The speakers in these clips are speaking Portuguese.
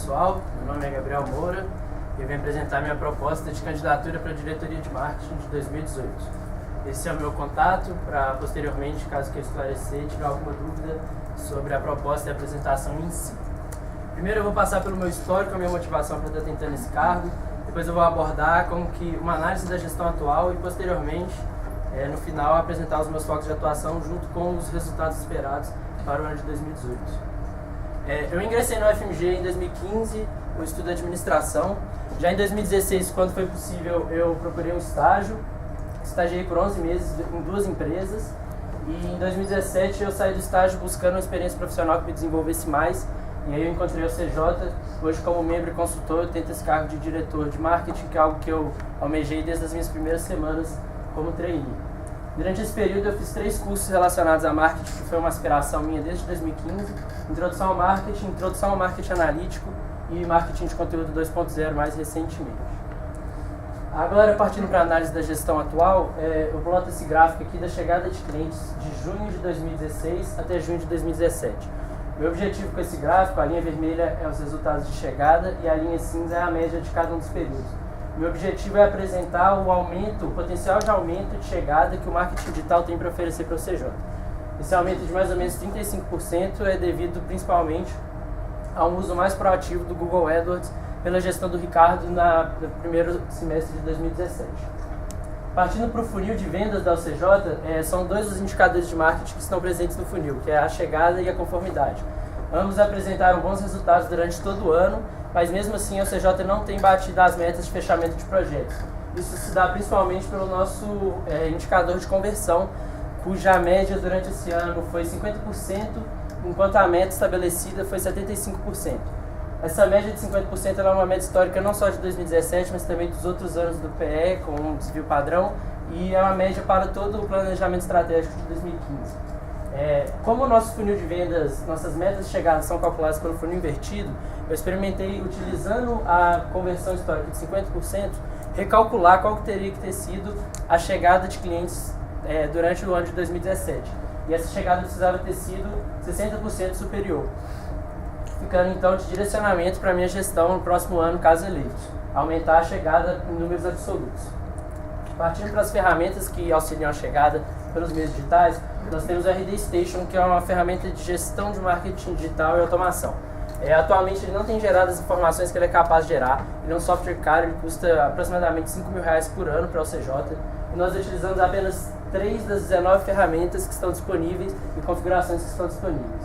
pessoal, meu nome é Gabriel Moura e eu venho apresentar minha proposta de candidatura para a diretoria de marketing de 2018. Esse é o meu contato para posteriormente, caso queira esclarecer, tiver alguma dúvida sobre a proposta e a apresentação em si. Primeiro eu vou passar pelo meu histórico, a minha motivação para estar tentando esse cargo, depois eu vou abordar como que uma análise da gestão atual e posteriormente, no final, apresentar os meus focos de atuação junto com os resultados esperados para o ano de 2018. Eu ingressei na UFMG em 2015, eu estudo administração. Já em 2016, quando foi possível, eu procurei um estágio. Estagiei por 11 meses em 2 empresas. E em 2017 eu saí do estágio buscando uma experiência profissional que me desenvolvesse mais. E aí eu encontrei o CJ. Hoje, como membro e consultor, eu tento esse cargo de diretor de marketing, que é algo que eu almejei desde as minhas primeiras semanas como trainee. Durante esse período eu fiz 3 cursos relacionados a marketing, que foi uma aspiração minha desde 2015. Introdução ao marketing analítico e marketing de conteúdo 2.0 mais recentemente. Agora, partindo para a análise da gestão atual, eu ploto esse gráfico aqui da chegada de clientes de junho de 2016 até junho de 2017. Meu objetivo com esse gráfico, a linha vermelha é os resultados de chegada e a linha cinza é a média de cada um dos períodos. Meu objetivo é apresentar o potencial de aumento de chegada que o marketing digital tem para oferecer para o CJ. Esse aumento de mais ou menos 35% é devido principalmente a um uso mais proativo do Google AdWords pela gestão do Ricardo no primeiro semestre de 2017. Partindo para o funil de vendas da UCJ, são 2 os indicadores de marketing que estão presentes no funil, que é a chegada e a conformidade. Ambos apresentaram bons resultados durante todo o ano, mas mesmo assim a UCJ não tem batido as metas de fechamento de projetos. Isso se dá principalmente pelo nosso indicador de conversão, cuja média durante esse ano foi 50%, enquanto a meta estabelecida foi 75%. Essa média de 50% é uma média histórica não só de 2017, mas também dos outros anos do PE, com um desvio padrão, e é uma média para todo o planejamento estratégico de 2015. Como o nosso funil de vendas, nossas metas de chegada são calculadas pelo funil invertido, eu experimentei, utilizando a conversão histórica de 50%, recalcular qual que teria que ter sido a chegada de clientes durante o ano de 2017. E essa chegada precisava ter sido 60% superior, ficando então de direcionamento para a minha gestão no próximo ano, caso eleito, aumentar a chegada em números absolutos. Partindo para as ferramentas que auxiliam a chegada pelos meios digitais, nós temos o RD Station, que é uma ferramenta de gestão de marketing digital e automação. Atualmente ele não tem gerado as informações que ele é capaz de gerar, ele é um software caro, ele custa aproximadamente R$5.000 por ano para o CJ, e nós utilizamos apenas 3 das 19 ferramentas que estão disponíveis e configurações que estão disponíveis.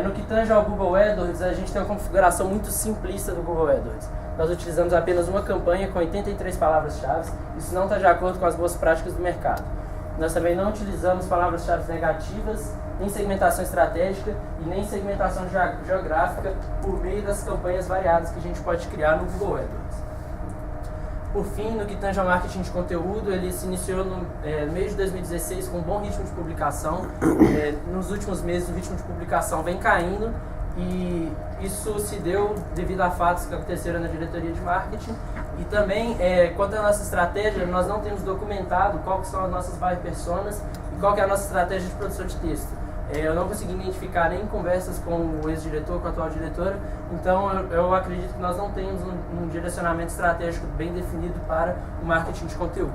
No que tange ao Google AdWords, a gente tem uma configuração muito simplista do Google AdWords. Nós utilizamos apenas uma campanha com 83 palavras-chave, isso não está de acordo com as boas práticas do mercado. Nós também não utilizamos palavras-chave negativas, nem segmentação estratégica e nem segmentação geográfica por meio das campanhas variadas que a gente pode criar no Google AdWords. Por fim, no que tange ao marketing de conteúdo, ele se iniciou no mês de 2016 com um bom ritmo de publicação. Nos últimos meses o ritmo de publicação vem caindo e isso se deu devido a fatos que aconteceram na diretoria de marketing. E também, quanto à nossa estratégia, nós não temos documentado qual que são as nossas buyer personas e qual que é a nossa estratégia de produção de texto. Eu não consegui identificar nem conversas com o ex-diretor, com a atual diretora, então eu acredito que nós não temos um direcionamento estratégico bem definido para o marketing de conteúdo.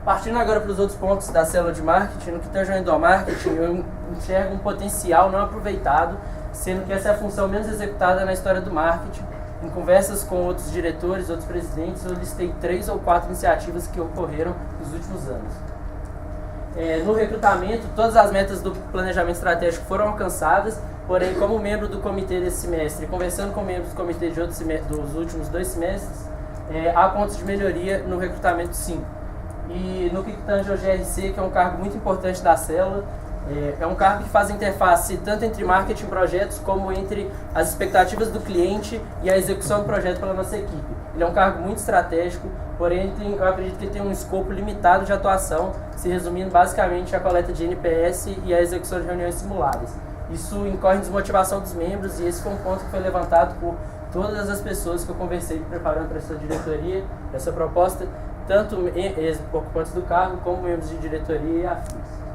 Partindo agora para os outros pontos da célula de marketing, no que tange ao endomarketing, eu enxergo um potencial não aproveitado, sendo que essa é a função menos executada na história do marketing. Em conversas com outros diretores, outros presidentes, eu listei 3 ou 4 iniciativas que ocorreram nos últimos anos. No recrutamento, todas as metas do planejamento estratégico foram alcançadas, porém, como membro do comitê desse semestre, conversando com membros do comitê de dos últimos 2 semestres, há pontos de melhoria no recrutamento sim. E no que tange ao GRC, que é um cargo muito importante da célula, é um cargo que faz interface tanto entre marketing e projetos, como entre as expectativas do cliente e a execução do projeto pela nossa equipe. Ele é um cargo muito estratégico, porém eu acredito que ele tem um escopo limitado de atuação, se resumindo basicamente a coleta de NPS e a execução de reuniões simuladas. Isso incorre em desmotivação dos membros e esse foi um ponto que foi levantado por todas as pessoas que eu conversei preparando para essa diretoria, essa proposta, tanto ocupantes do cargo como membros de diretoria e afins.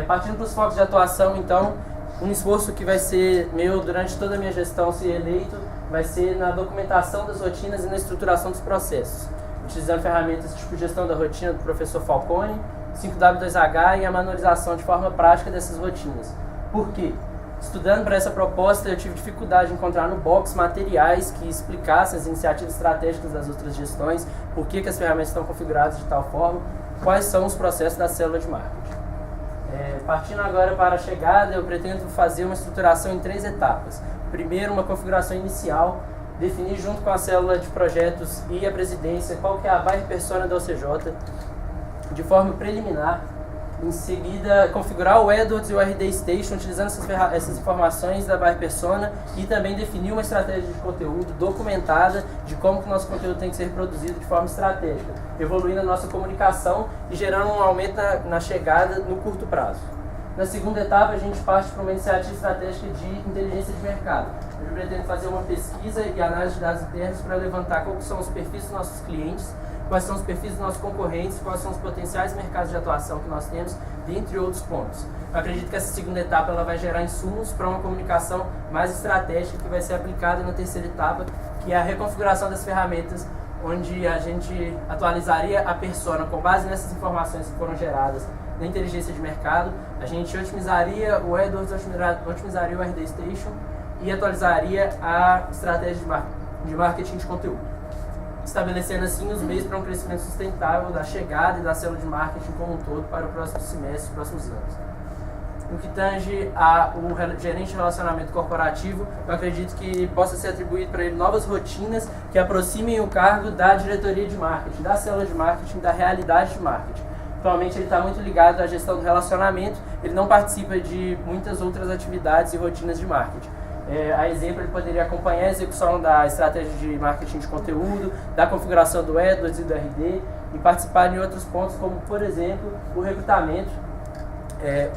Partindo para os focos de atuação, então, Um esforço que vai ser meu durante toda a minha gestão, se eleito, vai ser na documentação das rotinas e na estruturação dos processos, utilizando ferramentas tipo gestão da rotina do professor Falcone, 5W2H e a manualização de forma prática dessas rotinas. Por quê? Estudando para essa proposta, eu tive dificuldade em encontrar no box materiais que explicassem as iniciativas estratégicas das outras gestões, por que as ferramentas estão configuradas de tal forma, quais são os processos da célula de marketing. Partindo agora para a chegada, eu pretendo fazer uma estruturação em 3 etapas. Primeiro, uma configuração inicial, definir junto com a célula de projetos e a presidência qual que é a buyer persona da OCJ, de forma preliminar. Em seguida, configurar o AdWords e o RD Station, utilizando essas informações da buyer persona, e também definir uma estratégia de conteúdo documentada de como que o nosso conteúdo tem que ser produzido de forma estratégica, evoluindo a nossa comunicação e gerando um aumento na chegada no curto prazo. Na segunda etapa, a gente parte para uma iniciativa estratégica de inteligência de mercado. Eu pretendo fazer uma pesquisa e análise de dados internos para levantar quais são os perfis dos nossos clientes, quais são os perfis dos nossos concorrentes, quais são os potenciais mercados de atuação que nós temos, dentre outros pontos. Eu acredito que essa segunda etapa ela vai gerar insumos para uma comunicação mais estratégica que vai ser aplicada na terceira etapa, que é a reconfiguração das ferramentas, onde a gente atualizaria a persona com base nessas informações que foram geradas na inteligência de mercado, a gente otimizaria o AdWords, otimizaria o RD Station e atualizaria a estratégia de marketing de conteúdo, estabelecendo assim os meios para um crescimento sustentável da chegada e da célula de marketing como um todo para o próximo semestre, próximos anos. No que tange o gerente de relacionamento corporativo, eu acredito que possa ser atribuído para ele novas rotinas que aproximem o cargo da diretoria de marketing, da célula de marketing, da realidade de marketing. Atualmente ele está muito ligado à gestão do relacionamento, ele não participa de muitas outras atividades e rotinas de marketing. A exemplo, ele poderia acompanhar a execução da estratégia de marketing de conteúdo, da configuração do AdWords e do RD e participar de outros pontos, como, por exemplo, o recrutamento.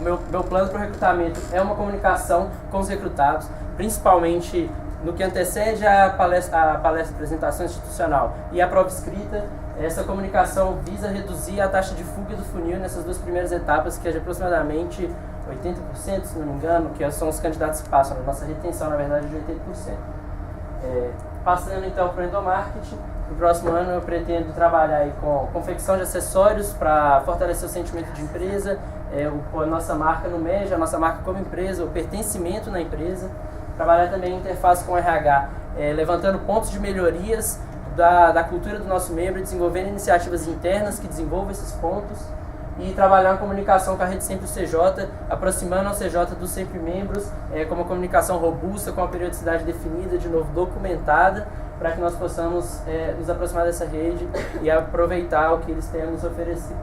O meu plano para o recrutamento é uma comunicação com os recrutados, principalmente no que antecede a palestra apresentação institucional e a prova escrita. Essa comunicação visa reduzir a taxa de fuga do funil nessas 2 primeiras etapas, que é de aproximadamente 80%, se não me engano, que são os candidatos que passam. A nossa retenção, na verdade, é de 80%. Passando então para o endomarketing, no próximo ano eu pretendo trabalhar aí com confecção de acessórios para fortalecer o sentimento de empresa, a nossa marca no MEG, a nossa marca como empresa, o pertencimento na empresa. Trabalhar também em interface com o RH, levantando pontos de melhorias da cultura do nosso membro, desenvolvendo iniciativas internas que desenvolvam esses pontos e trabalhar a comunicação com a rede Sempre CJ, aproximando a CJ dos sempre membros, com uma comunicação robusta, com a periodicidade definida, de novo documentada, para que nós possamos nos aproximar dessa rede e aproveitar o que eles têm a nos oferecer.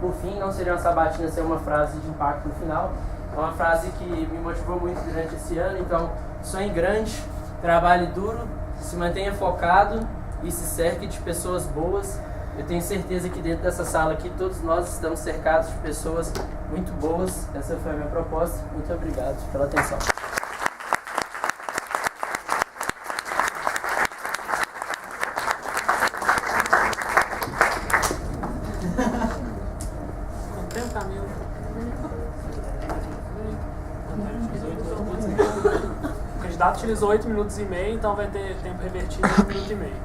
Por fim, não seria uma sabatina ser uma frase de impacto no final, é uma frase que me motivou muito durante esse ano. Então, sonhe grande, trabalhe duro, se mantenha focado e se cerque de pessoas boas. Eu tenho certeza que dentro dessa sala aqui todos nós estamos cercados de pessoas muito boas. Essa foi a minha proposta. Muito obrigado pela atenção. O candidato utilizou 8 minutos e meio, então vai ter tempo revertido em 1 minuto e meio.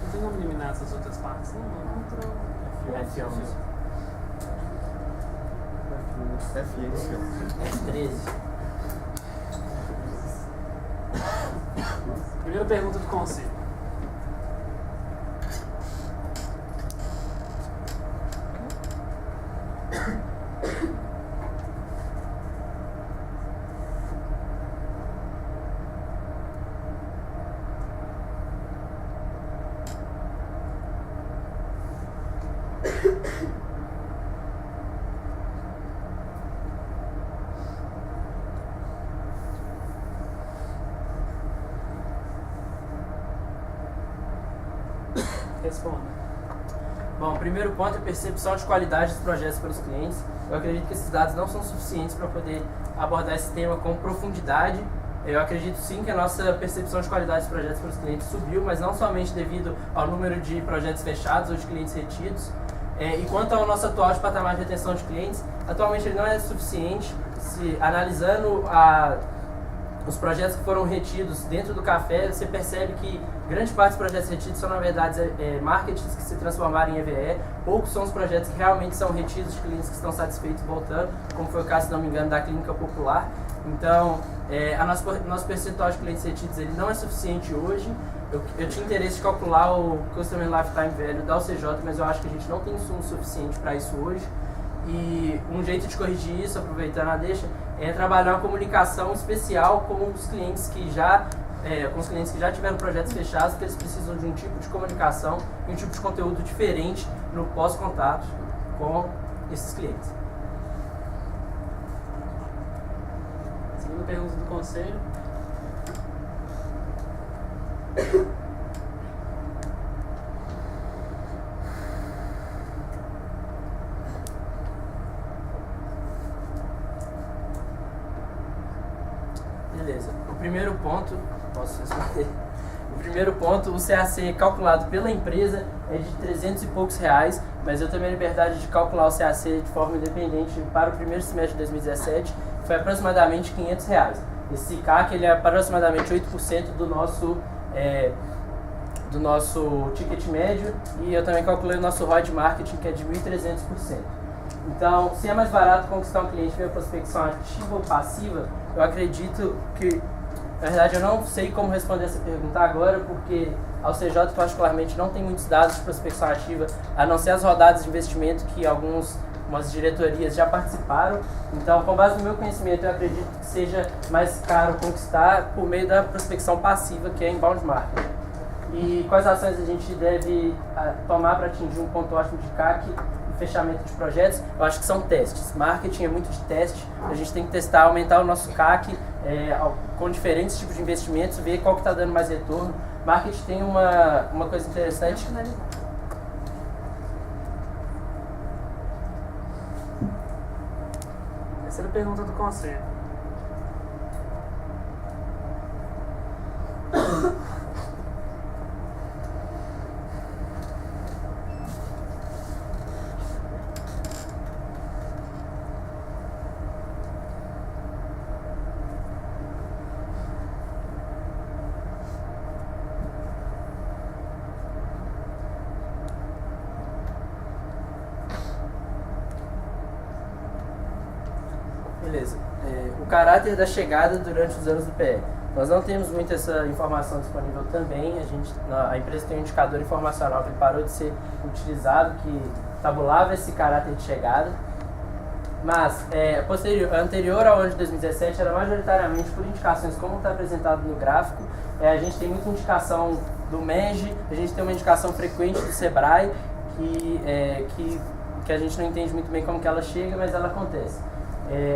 Não tem como eliminar essas outras partes, não? F13. Primeira pergunta do conselho. Responda. Bom, o primeiro ponto é a percepção de qualidade dos projetos pelos clientes. Eu acredito que esses dados não são suficientes para poder abordar esse tema com profundidade Eu acredito sim que a nossa percepção de qualidade dos projetos para os clientes subiu, mas não somente devido ao número de projetos fechados ou de clientes retidos. E quanto ao nosso atual de patamar de retenção de clientes, atualmente ele não é suficiente. Analisando os projetos que foram retidos dentro do café, você percebe que grande parte dos projetos retidos são, na verdade, marketings que se transformaram em EVE. Poucos são os projetos que realmente são retidos de clientes que estão satisfeitos voltando, como foi o caso, se não me engano, da Clínica Popular. Então, nosso percentual de clientes retidos ele não é suficiente hoje. Eu tinha interesse de calcular o Customer Lifetime Value da UCJ, mas eu acho que a gente não tem insumo suficiente para isso hoje. E um jeito de corrigir isso, aproveitando a deixa, é trabalhar uma comunicação especial com os clientes que já tiveram projetos fechados, porque eles precisam de um tipo de comunicação e um tipo de conteúdo diferente no pós-contato com esses clientes. Segunda pergunta do conselho. Beleza. O primeiro ponto, posso responder? O primeiro ponto, o CAC calculado pela empresa é de 300 e poucos reais, mas eu tomei a liberdade de calcular o CAC de forma independente para o primeiro semestre de 2017, foi aproximadamente 500 reais. Esse CAC ele é aproximadamente 8% do nosso ticket médio, e eu também calculei o nosso ROI de marketing, que é de 1.300%. Então, se é mais barato conquistar um cliente via prospecção ativa ou passiva, eu acredito que, na verdade, eu não sei como responder essa pergunta agora, porque a UCJ particularmente não tem muitos dados de prospecção ativa, a não ser as rodadas de investimento que algumas diretorias já participaram. Então, com base no meu conhecimento, eu acredito que seja mais caro conquistar por meio da prospecção passiva, que é inbound marketing. E quais ações a gente deve tomar para atingir um ponto ótimo de CAC e fechamento de projetos? Eu acho que são testes. Marketing é muito de teste. A gente tem que testar, aumentar o nosso CAC com diferentes tipos de investimentos, ver qual que está dando mais retorno. Marketing tem uma coisa interessante. Terceira pergunta do conselho. Beleza. O caráter da chegada durante os anos do PE. Nós não temos muito essa informação disponível também. A empresa tem um indicador informacional que parou de ser utilizado, que tabulava esse caráter de chegada. Mas, anterior ao ano de 2017, era majoritariamente por indicações, como está apresentado no gráfico. A gente tem muita indicação do MEG, a gente tem uma indicação frequente do Sebrae, que a gente não entende muito bem como que ela chega, mas ela acontece.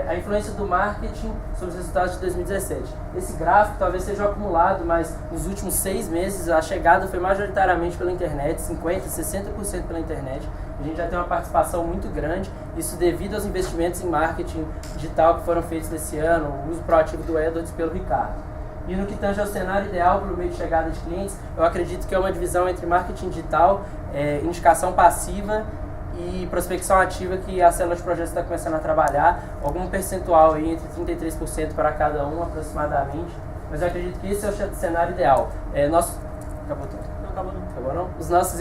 A influência do marketing sobre os resultados de 2017. Esse gráfico talvez seja acumulado, mas nos últimos 6 meses a chegada foi majoritariamente pela internet, 50%, 60% pela internet. A gente já tem uma participação muito grande, isso devido aos investimentos em marketing digital que foram feitos nesse ano, o uso proativo do AdWords pelo Ricardo. E no que tange ao cenário ideal para o meio de chegada de clientes, eu acredito que é uma divisão entre marketing digital, indicação passiva e prospecção ativa, que a célula de projetos está começando a trabalhar, algum percentual aí entre 33% para cada um aproximadamente, mas eu acredito que esse é o cenário ideal. Acabou tudo? Não, acabou não. Acabou não? Os nossos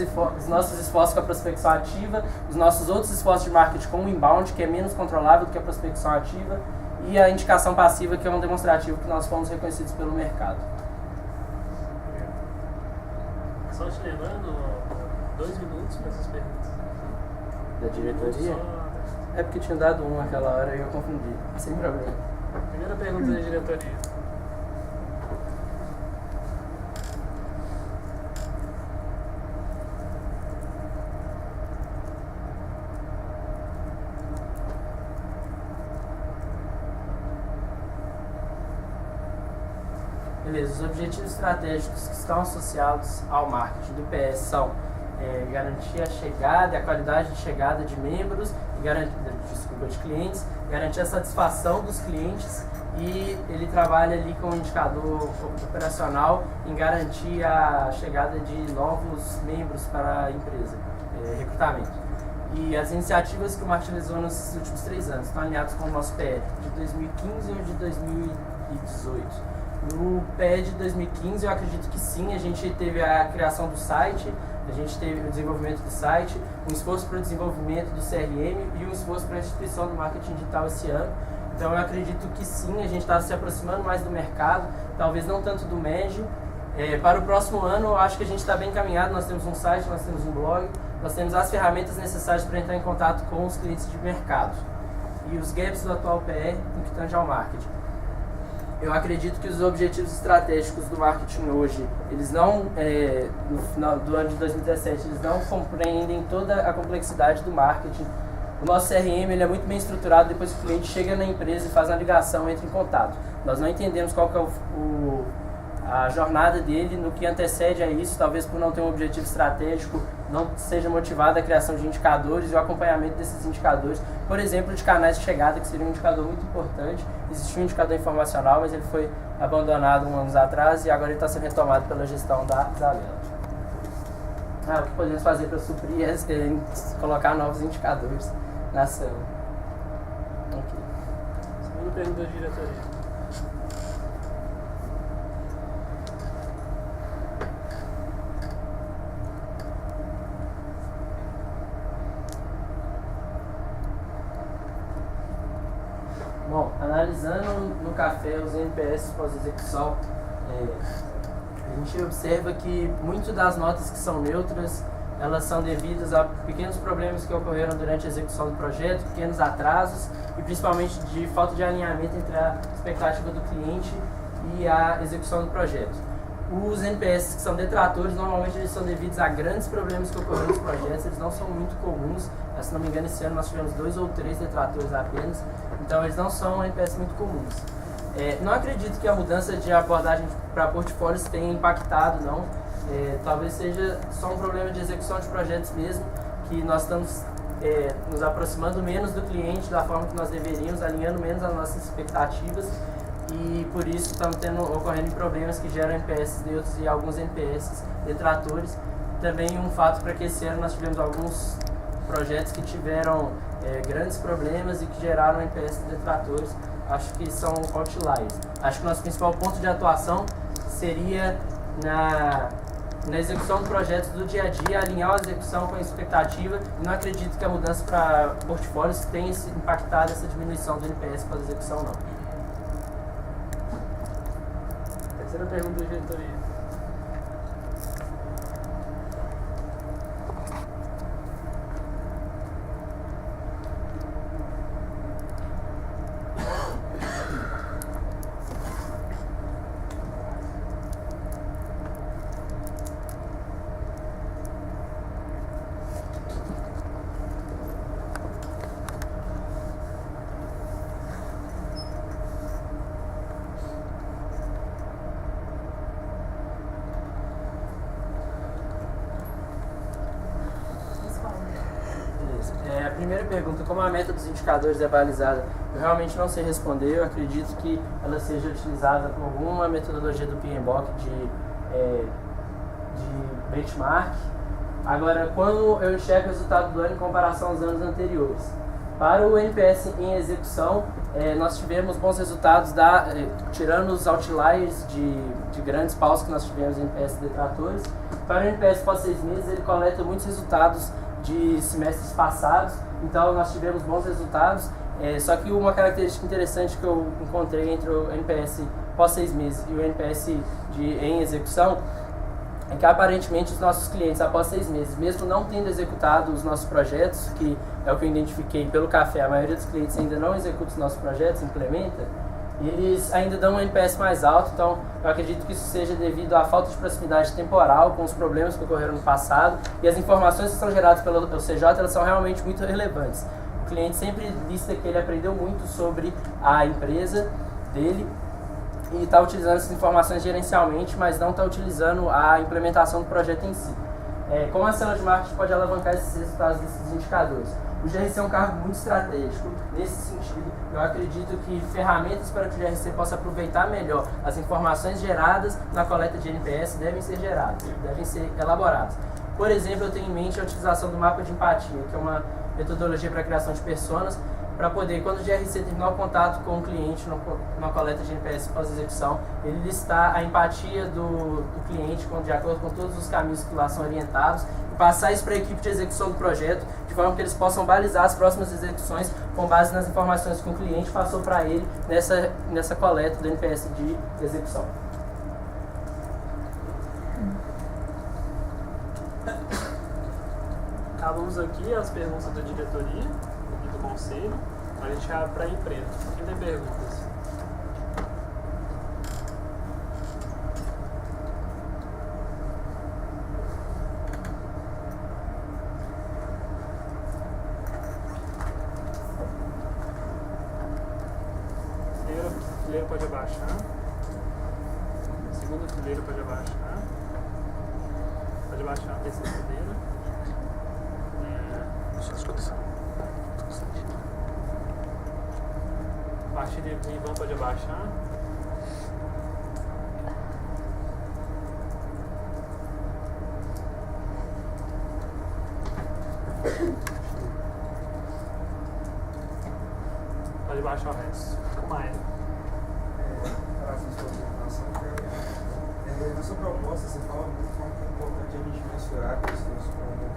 esforços com a prospecção ativa, os nossos outros esforços de marketing com o inbound, que é menos controlável do que a prospecção ativa, e a indicação passiva, que é um demonstrativo que nós fomos reconhecidos pelo mercado. Só te lembrando, 2 minutos para essas perguntas. Da diretoria? É porque tinha dado um naquela hora e eu confundi. Sem problema. Primeira pergunta da diretoria. Beleza, os objetivos estratégicos que estão associados ao marketing do PS são garantir a chegada e a qualidade de chegada de membros, de clientes, garantir a satisfação dos clientes e ele trabalha ali com um indicador operacional em garantir a chegada de novos membros para a empresa, recrutamento. E as iniciativas que o marketing realizou nos últimos 3 anos estão alinhadas com o nosso PE de 2015 ou de 2018. No PE de 2015, eu acredito que sim, a gente teve a criação do site, a gente teve o desenvolvimento do site, um esforço para o desenvolvimento do CRM e um esforço para a instituição do marketing digital esse ano. Então eu acredito que sim, a gente está se aproximando mais do mercado, talvez não tanto do MEG. Para o próximo ano, eu acho que a gente está bem encaminhado, nós temos um site, nós temos um blog, nós temos as ferramentas necessárias para entrar em contato com os clientes de mercado. E os gaps do atual PE no que tange ao marketing. Eu acredito que os objetivos estratégicos do marketing hoje, eles não, no final do ano de 2017, eles não compreendem toda a complexidade do marketing. O nosso CRM ele é muito bem estruturado depois que o cliente chega na empresa e faz uma ligação, entra em contato. Nós não entendemos qual que é a jornada dele, no que antecede a isso, talvez por não ter um objetivo estratégico, não seja motivada a criação de indicadores e o acompanhamento desses indicadores. Por exemplo, de canais de chegada, que seria um indicador muito importante. Existia um indicador informacional, mas ele foi abandonado anos atrás e agora ele está sendo retomado pela gestão da Isabela. O que podemos fazer para suprir é colocar novos indicadores na ação. Okay. Segunda pergunta da diretoria. Bom, analisando no café os NPS pós-execução, a gente observa que muitas das notas que são neutras, elas são devidas a pequenos problemas que ocorreram durante a execução do projeto, pequenos atrasos e principalmente de falta de alinhamento entre a expectativa do cliente e a execução do projeto. Os NPS que são detratores, normalmente eles são devidos a grandes problemas que ocorreram nos projetos, eles não são muito comuns. Se não me engano, esse ano nós tivemos 2 ou 3 detratores apenas, então eles não são NPS muito comuns. Não acredito que a mudança de abordagem para portfólios tenha impactado, não. Talvez seja só um problema de execução de projetos mesmo, que nós estamos nos aproximando menos do cliente da forma que nós deveríamos, alinhando menos as nossas expectativas, e por isso estamos ocorrendo problemas que geram NPS neutros e alguns NPS detratores. Também um fato para que esse ano nós tivemos alguns projetos que tiveram grandes problemas e que geraram NPS detratores. Acho que são outliers. Acho que o nosso principal ponto de atuação seria na execução de projetos do dia a dia, alinhar a execução com a expectativa, e não acredito que a mudança para portfólios tenha impactado essa diminuição do NPS para a execução, não. Terceira pergunta da diretoria. A primeira pergunta, como a meta dos indicadores é balizada, eu realmente não sei responder. Eu acredito que ela seja utilizada com alguma metodologia do PMBOK de benchmark. Agora, quando eu enxergo o resultado do ano em comparação aos anos anteriores, para o NPS em execução, nós tivemos bons resultados, tirando os outliers de grandes paus que nós tivemos em NPS detratores. Para o NPS pós 6 meses, ele coleta muitos resultados de semestres passados, então nós tivemos bons resultados, só que uma característica interessante que eu encontrei entre o NPS pós 6 meses e o NPS em execução é que aparentemente os nossos clientes após 6 meses, mesmo não tendo executado os nossos projetos, que é o que eu identifiquei pelo café, a maioria dos clientes ainda não executa os nossos projetos, implementa, eles ainda dão um NPS mais alto. Então eu acredito que isso seja devido à falta de proximidade temporal com os problemas que ocorreram no passado, e as informações que são geradas pelo CJ, elas são realmente muito relevantes. O cliente sempre lista que ele aprendeu muito sobre a empresa dele e está utilizando essas informações gerencialmente, mas não está utilizando a implementação do projeto em si. Como a célula de marketing pode alavancar esses resultados desses indicadores? O GRC é um cargo muito estratégico. Nesse sentido, eu acredito que ferramentas para que o GRC possa aproveitar melhor as informações geradas na coleta de NPS devem ser elaboradas. Por exemplo, eu tenho em mente a utilização do mapa de empatia, que é uma metodologia para a criação de personas, para poder, quando o GRC terminar o contato com o cliente na coleta de NPS pós-execução, ele listar a empatia do cliente de acordo com todos os caminhos que lá são orientados e passar isso para a equipe de execução do projeto, de forma que eles possam balizar as próximas execuções com base nas informações que o cliente passou para ele nessa coleta do NPS de execução. Acabamos aqui as perguntas da diretoria e do conselho. A gente abre para a imprensa. Quem tem perguntas? Fileira pode abaixar. Segunda fileira pode abaixar. Pode abaixar a terceira fileira. A partir de Ivan pode abaixar. Pode baixar o resto. Maia. Na sua proposta, você fala muito como é importante a gente mensurar questões como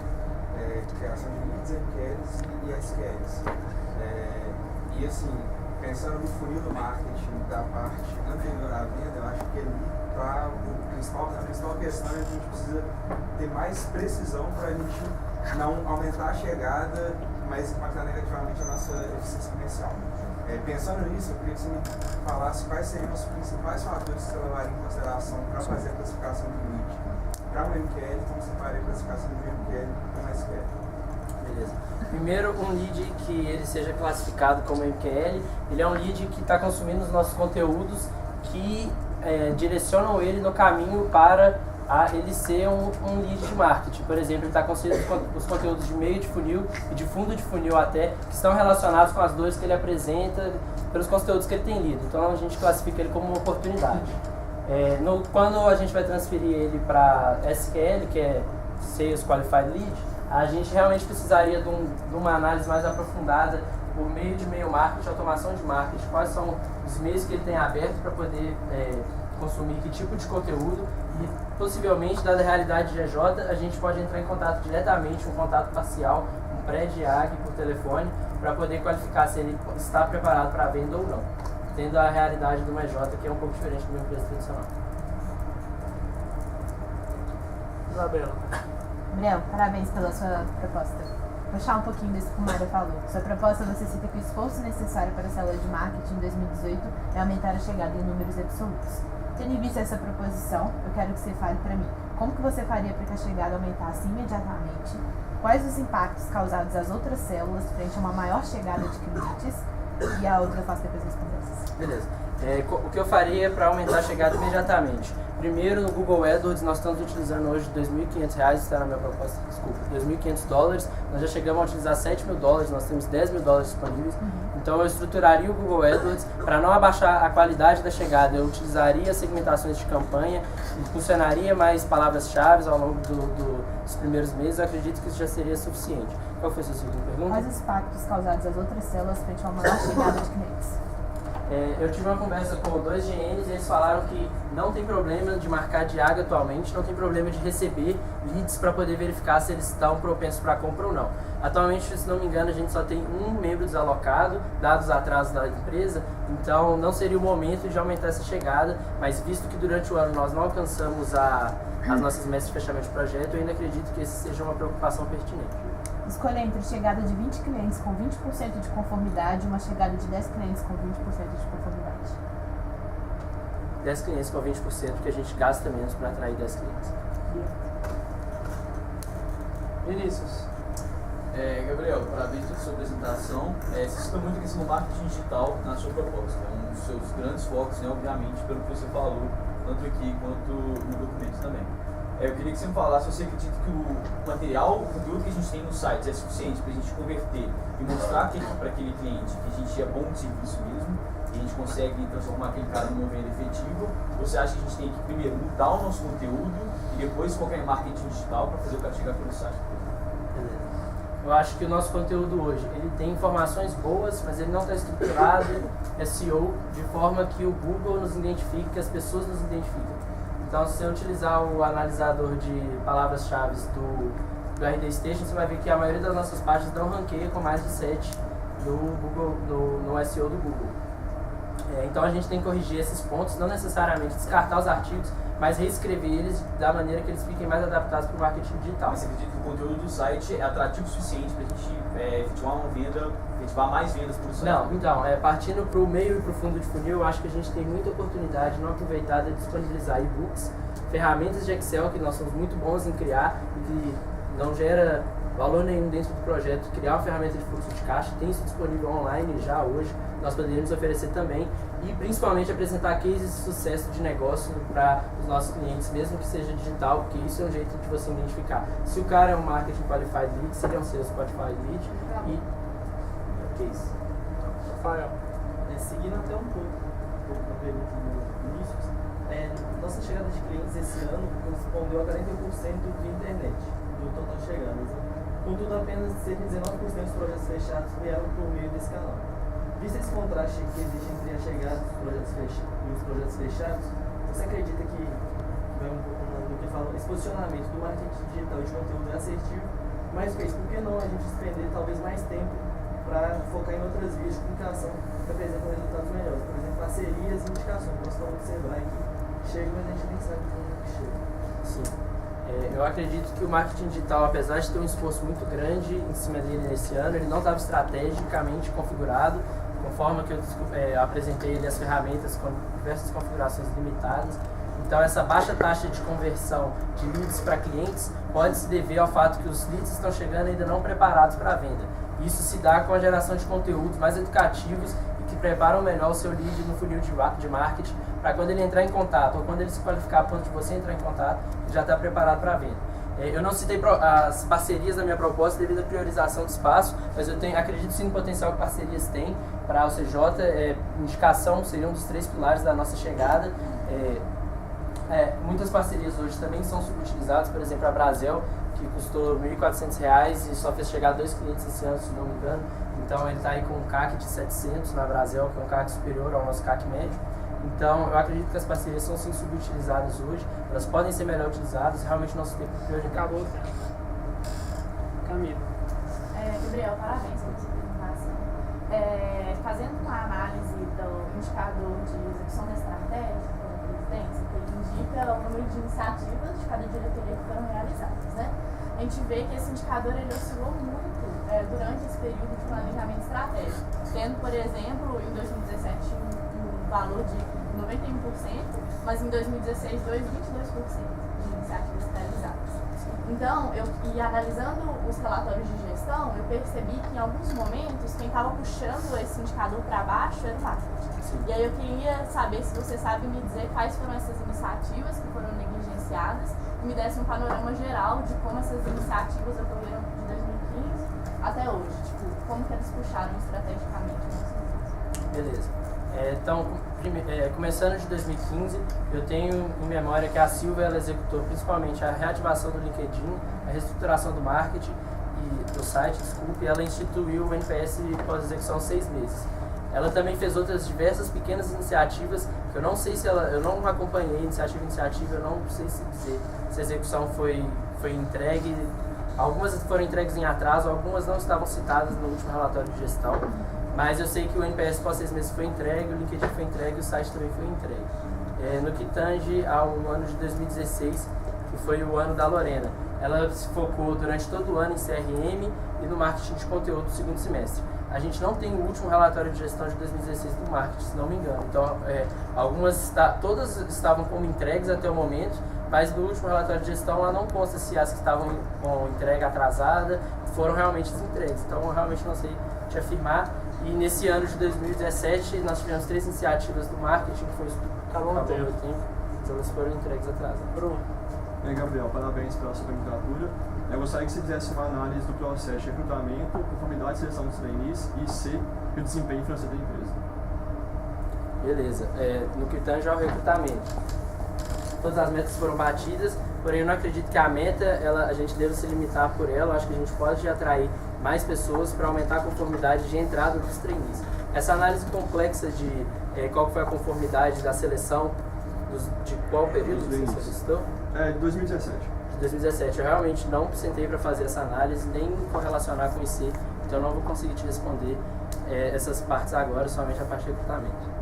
criação de leads, MQLs e SQLs. E assim, pensando no funil do marketing da parte anterior à venda, eu acho que ali a principal questão é que a gente precisa ter mais precisão para a gente não aumentar a chegada, mas impactar negativamente a nossa eficiência comercial. Pensando nisso, eu queria que você me falasse quais seriam os principais fatores que você levaria em consideração para fazer a classificação do lead para o MQL, como você faria a classificação do MQL para o SQL. Beleza. Primeiro, um lead que ele seja classificado como MQL, ele é um lead que está consumindo os nossos conteúdos que direcionam ele no caminho para ele ser um lead de marketing. Por exemplo, ele está consumindo os conteúdos de meio de funil e de fundo de funil até, que estão relacionados com as dores que ele apresenta pelos conteúdos que ele tem lido. Então a gente classifica ele como uma oportunidade. Quando a gente vai transferir ele para SQL, que é Sales Qualified Lead, a gente realmente precisaria de uma análise mais aprofundada por meio de e-mail marketing, automação de marketing, quais são os meios que ele tem aberto para poder consumir que tipo de conteúdo e possivelmente, dada a realidade de EJ, a gente pode entrar em contato diretamente, um contato parcial, um pré-diag por telefone, para poder qualificar se ele está preparado para a venda ou não, tendo a realidade de uma EJ que é um pouco diferente de uma empresa tradicional. Isabela. Gabriel, parabéns pela sua proposta. Vou puxar um pouquinho desse que o Mário falou. Sua proposta, você cita que o esforço necessário para a célula de marketing em 2018 é aumentar a chegada em números absolutos. Tendo em vista essa proposição, eu quero que você fale para mim como que você faria para que a chegada aumentasse imediatamente, quais os impactos causados às outras células frente a uma maior chegada de clientes, e a outra eu faço depois das conversas. Beleza. O que eu faria para aumentar a chegada imediatamente? Primeiro, no Google AdWords, nós estamos utilizando hoje R$2.500, está na minha proposta, desculpa, $2.500. Nós já chegamos a utilizar $7.000, nós temos $10.000 disponíveis. Então, eu estruturaria o Google AdWords para não abaixar a qualidade da chegada. Eu utilizaria segmentações de campanha e funcionaria mais palavras-chave ao longo dos primeiros meses. Eu acredito que isso já seria suficiente. Qual foi a sua segunda pergunta? Quais os impactos causados às outras células frente a uma maior chegada de clientes? Eu tive uma conversa com 2 GNs e eles falaram que não tem problema de marcar diária atualmente, não tem problema de receber leads para poder verificar se eles estão propensos para compra ou não. Atualmente, se não me engano, a gente só tem um membro desalocado, dados os atrasos da empresa, então não seria o momento de aumentar essa chegada, mas visto que durante o ano nós não alcançamos as nossas metas de fechamento de projeto, eu ainda acredito que esse seja uma preocupação pertinente. Escolha entre chegada de 20 clientes com 20% de conformidade e uma chegada de 10 clientes com 20% de conformidade. 10 clientes com 20%, que a gente gasta menos para atrair 10 clientes. Vinícius. Gabriel, parabéns pela sua apresentação. Você cita muito a questão do marketing digital na sua proposta. É um dos seus grandes focos, né, obviamente, pelo que você falou, tanto aqui quanto no documento também. Eu queria que você me falasse se você acredita que o material, o conteúdo que a gente tem nos sites é suficiente para a gente converter e mostrar para aquele cliente que a gente é bom de serviço mesmo, e a gente consegue transformar aquele cara numa venda efetiva, ou você acha que a gente tem que primeiro mudar o nosso conteúdo e depois focar em marketing digital para fazer o cara chegar pelo site? Beleza. Eu acho que o nosso conteúdo hoje, ele tem informações boas, mas ele não está estruturado SEO de forma que o Google nos identifique, que as pessoas nos identifiquem. Então, se você utilizar o analisador de palavras-chave do RD Station, você vai ver que a maioria das nossas páginas não ranqueia com mais de 7 no SEO do Google. Então, a gente tem que corrigir esses pontos, não necessariamente descartar os artigos, mas reescrever eles da maneira que eles fiquem mais adaptados para o marketing digital. Mas você acredita que o conteúdo do site é atrativo o suficiente para a gente efetivar mais vendas para o site? Não, então, partindo para o meio e para o fundo de funil, eu acho que a gente tem muita oportunidade não aproveitada de disponibilizar e-books, ferramentas de Excel que nós somos muito bons em criar e que não gera valor nenhum dentro do projeto. Criar uma ferramenta de fluxo de caixa, tem isso disponível online já hoje, nós poderíamos oferecer também, e principalmente apresentar cases de sucesso de negócio para os nossos clientes, mesmo que seja digital, porque isso é um jeito de você identificar. Se o cara é um Marketing Qualified Lead, seria um Sales Qualified Lead e case. Rafael. Seguindo até um pouco da pergunta do Vinícius, nossa chegada de clientes esse ano correspondeu a 41% de internet, do total chegadas. Contudo, apenas cerca de 19% dos projetos fechados vieram por meio desse canal. Visto esse contraste que existe entre a chegada dos projetos e os projetos fechados, você acredita que, um pouco do que fala, esse posicionamento do marketing digital e de conteúdo é assertivo? Mais do que isso, por que não a gente despender talvez mais tempo para focar em outras vias de comunicação que apresentam resultados melhores? Por exemplo, parcerias e indicações. Nós estamos observar que chega, mas a gente nem sabe como que chega. Sim. Eu acredito que o marketing digital, apesar de ter um esforço muito grande em cima dele nesse ano, ele não estava estrategicamente configurado, conforme que eu apresentei ali as ferramentas com diversas configurações limitadas. Então, essa baixa taxa de conversão de leads para clientes pode se dever ao fato que os leads estão chegando ainda não preparados para a venda. Isso se dá com a geração de conteúdos mais educativos e que preparam melhor o seu lead no funil de marketing, para quando ele entrar em contato ou quando ele se qualificar a ponto de você entrar em contato, ele já está preparado para a venda. Eu não citei as parcerias da minha proposta devido à priorização do espaço, mas eu acredito sim no potencial que parcerias têm para a OCJ. Indicação seria um dos 3 pilares da nossa chegada. Muitas parcerias hoje também são subutilizadas, por exemplo, a Brasel, que custou R$ 1.400 e só fez chegar 2 clientes esse ano, se não me engano. Então ele está aí com um CAC de 700 na Brasel, que é um CAC superior ao nosso CAC médio. Então eu acredito que as parcerias são sim subutilizadas hoje, elas podem ser melhor utilizadas, realmente nosso tempo prioridade. Acabou o tempo. Camila. Gabriel, parabéns pela sua apresentação. Fazendo uma análise do indicador de execução da estratégia pela presidência, que ele indica o número de iniciativas de cada diretoria que foram realizadas, né? A gente vê que esse indicador ele oscilou muito durante esse período de planejamento estratégico, tendo, por exemplo, em 2017 um valor de 91%, mas em 2016 22% de iniciativas realizadas. Então, analisando os relatórios de gestão, eu percebi que em alguns momentos quem estava puxando esse indicador para baixo era o marketing. Sim. E aí eu queria saber se você sabe me dizer quais foram essas iniciativas que foram negligenciadas e me desse um panorama geral de como essas iniciativas ocorreram de 2015 até hoje. Tipo, como que eles puxaram estrategicamente. Beleza. Então, começando de 2015, eu tenho em memória que a Silvia ela executou principalmente a reativação do LinkedIn, a reestruturação do marketing e do site, e ela instituiu o NPS pós-execução 6 meses. Ela também fez outras diversas pequenas iniciativas que eu não sei se eu não acompanhei iniciativa, eu não sei se dizer se a execução foi entregue. Algumas foram entregues em atraso, algumas não estavam citadas no último relatório de gestão. Mas eu sei que o NPS pós 6 meses foi entregue, o LinkedIn foi entregue e o site também foi entregue. No que tange ao ano de 2016, que foi o ano da Lorena, ela se focou durante todo o ano em CRM e no marketing de conteúdo do segundo semestre. A gente não tem o último relatório de gestão de 2016 do marketing, se não me engano. Então, todas estavam como entregues até o momento, mas no último relatório de gestão lá não consta se as que estavam com entrega atrasada foram realmente entregues. Então, eu realmente não sei te afirmar. E nesse ano de 2017, nós tivemos 3 iniciativas do marketing, que foi Acabou o tempo. mas elas foram entregues atrasadas. Bruno. Gabriel, parabéns pela sua candidatura. Eu gostaria que você fizesse uma análise do processo de recrutamento, conformidade de seleção dos trainees e C, e o desempenho financeiro da empresa. Beleza. No que tange ao recrutamento, todas as metas foram batidas, porém eu não acredito que a meta a gente deva se limitar por ela. Eu acho que a gente pode atrair mais pessoas para aumentar a conformidade de entrada dos trainees. Essa análise complexa de qual foi a conformidade da seleção, de qual período você solicitou? De 2017. De 2017. Eu realmente não sentei para fazer essa análise, nem correlacionar com o IC, então eu não vou conseguir te responder essas partes agora, somente a parte de recrutamento.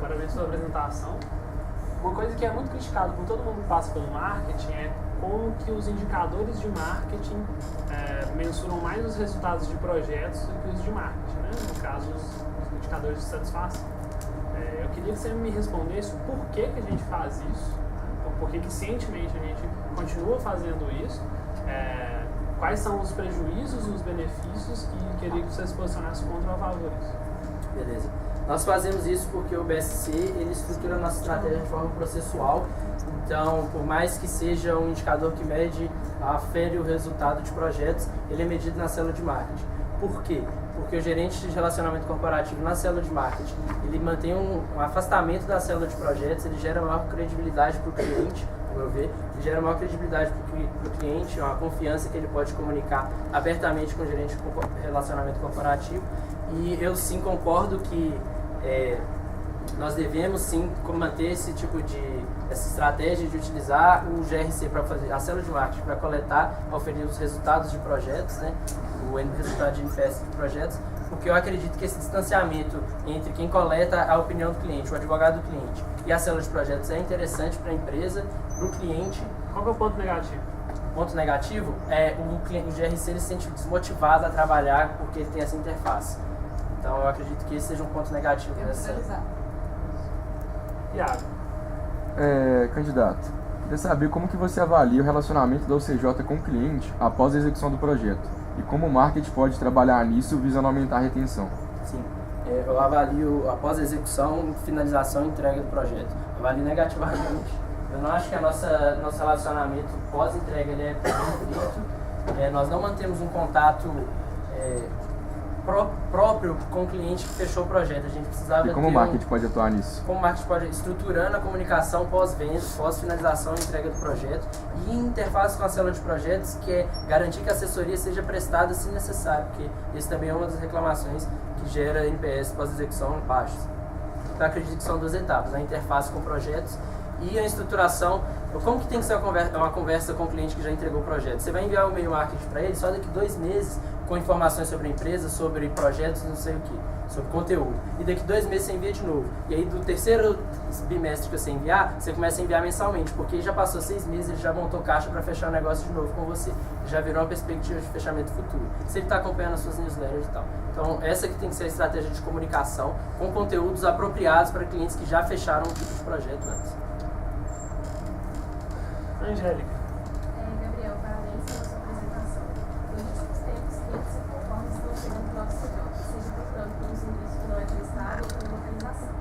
Parabéns pela apresentação. Uma coisa que é muito criticada por todo mundo que passa pelo marketing é como que os indicadores de marketing mensuram mais os resultados de projetos do que os de marketing, né? No caso, os indicadores de satisfação. Eu queria que você me respondesse por que a gente faz isso, por que cientemente a gente continua fazendo isso, quais são os prejuízos e os benefícios, e queria que você se posicionasse contra ou a favor disso. Beleza. Nós fazemos isso porque o BSC ele estrutura a nossa estratégia de forma processual. Então, por mais que seja um indicador que afere o resultado de projetos, ele é medido na célula de marketing. Por quê? Porque o gerente de relacionamento corporativo na célula de marketing, ele mantém um afastamento da célula de projetos, ele gera maior credibilidade para o cliente, ao meu ver, ele gera maior credibilidade para o cliente, uma confiança que ele pode comunicar abertamente com o gerente de relacionamento corporativo. E eu sim concordo que nós devemos sim manter essa estratégia de utilizar o GRC para fazer a célula de marketing para coletar, oferir os resultados de projetos, né, o resultado de NPS de projetos, porque eu acredito que esse distanciamento entre quem coleta a opinião do cliente, o advogado do cliente e a célula de projetos é interessante para a empresa, para o cliente. Qual que é o ponto negativo? O ponto negativo é o GRC ele se sente desmotivado a trabalhar porque ele tem essa interface. Então eu acredito que esse seja um ponto negativo dessa. Iago. Candidato, queria saber como que você avalia o relacionamento da UCJ com o cliente após a execução do projeto e como o marketing pode trabalhar nisso visando aumentar a retenção. Sim, eu avalio após a execução, finalização e entrega do projeto. Avalio negativamente. Eu não acho que nosso relacionamento pós-entrega ele é perfeito. Nós não mantemos um contato próprio com o cliente que fechou o projeto. A gente precisava E como o marketing pode atuar nisso? Como o marketing pode estruturando a comunicação pós-venda, pós-finalização e entrega do projeto e interface com a célula de projetos, que é garantir que a assessoria seja prestada se necessário, porque isso também é uma das reclamações que gera NPS pós-execução baixos. Então acredito que são duas etapas, a interface com projetos e a estruturação. Como que tem que ser uma conversa com o cliente que já entregou o projeto? Você vai enviar um e-mail marketing para ele só daqui 2 meses com informações sobre a empresa, sobre projetos, não sei o que, sobre conteúdo. E daqui 2 meses você envia de novo. E aí do terceiro bimestre que você enviar, você começa a enviar mensalmente, porque já passou 6 meses, ele já montou caixa para fechar o negócio de novo com você. Já virou uma perspectiva de fechamento futuro. Se ele está acompanhando as suas newsletters e tal. Então essa que tem que ser a estratégia de comunicação com conteúdos apropriados para clientes que já fecharam um tipo de projeto antes. Angélica. Gabriel, parabéns pela sua apresentação. Nos últimos tempos, clientes inconformes estão chegando para o nosso setor, seja procurando pelo serviço que não é prestado ou por localização.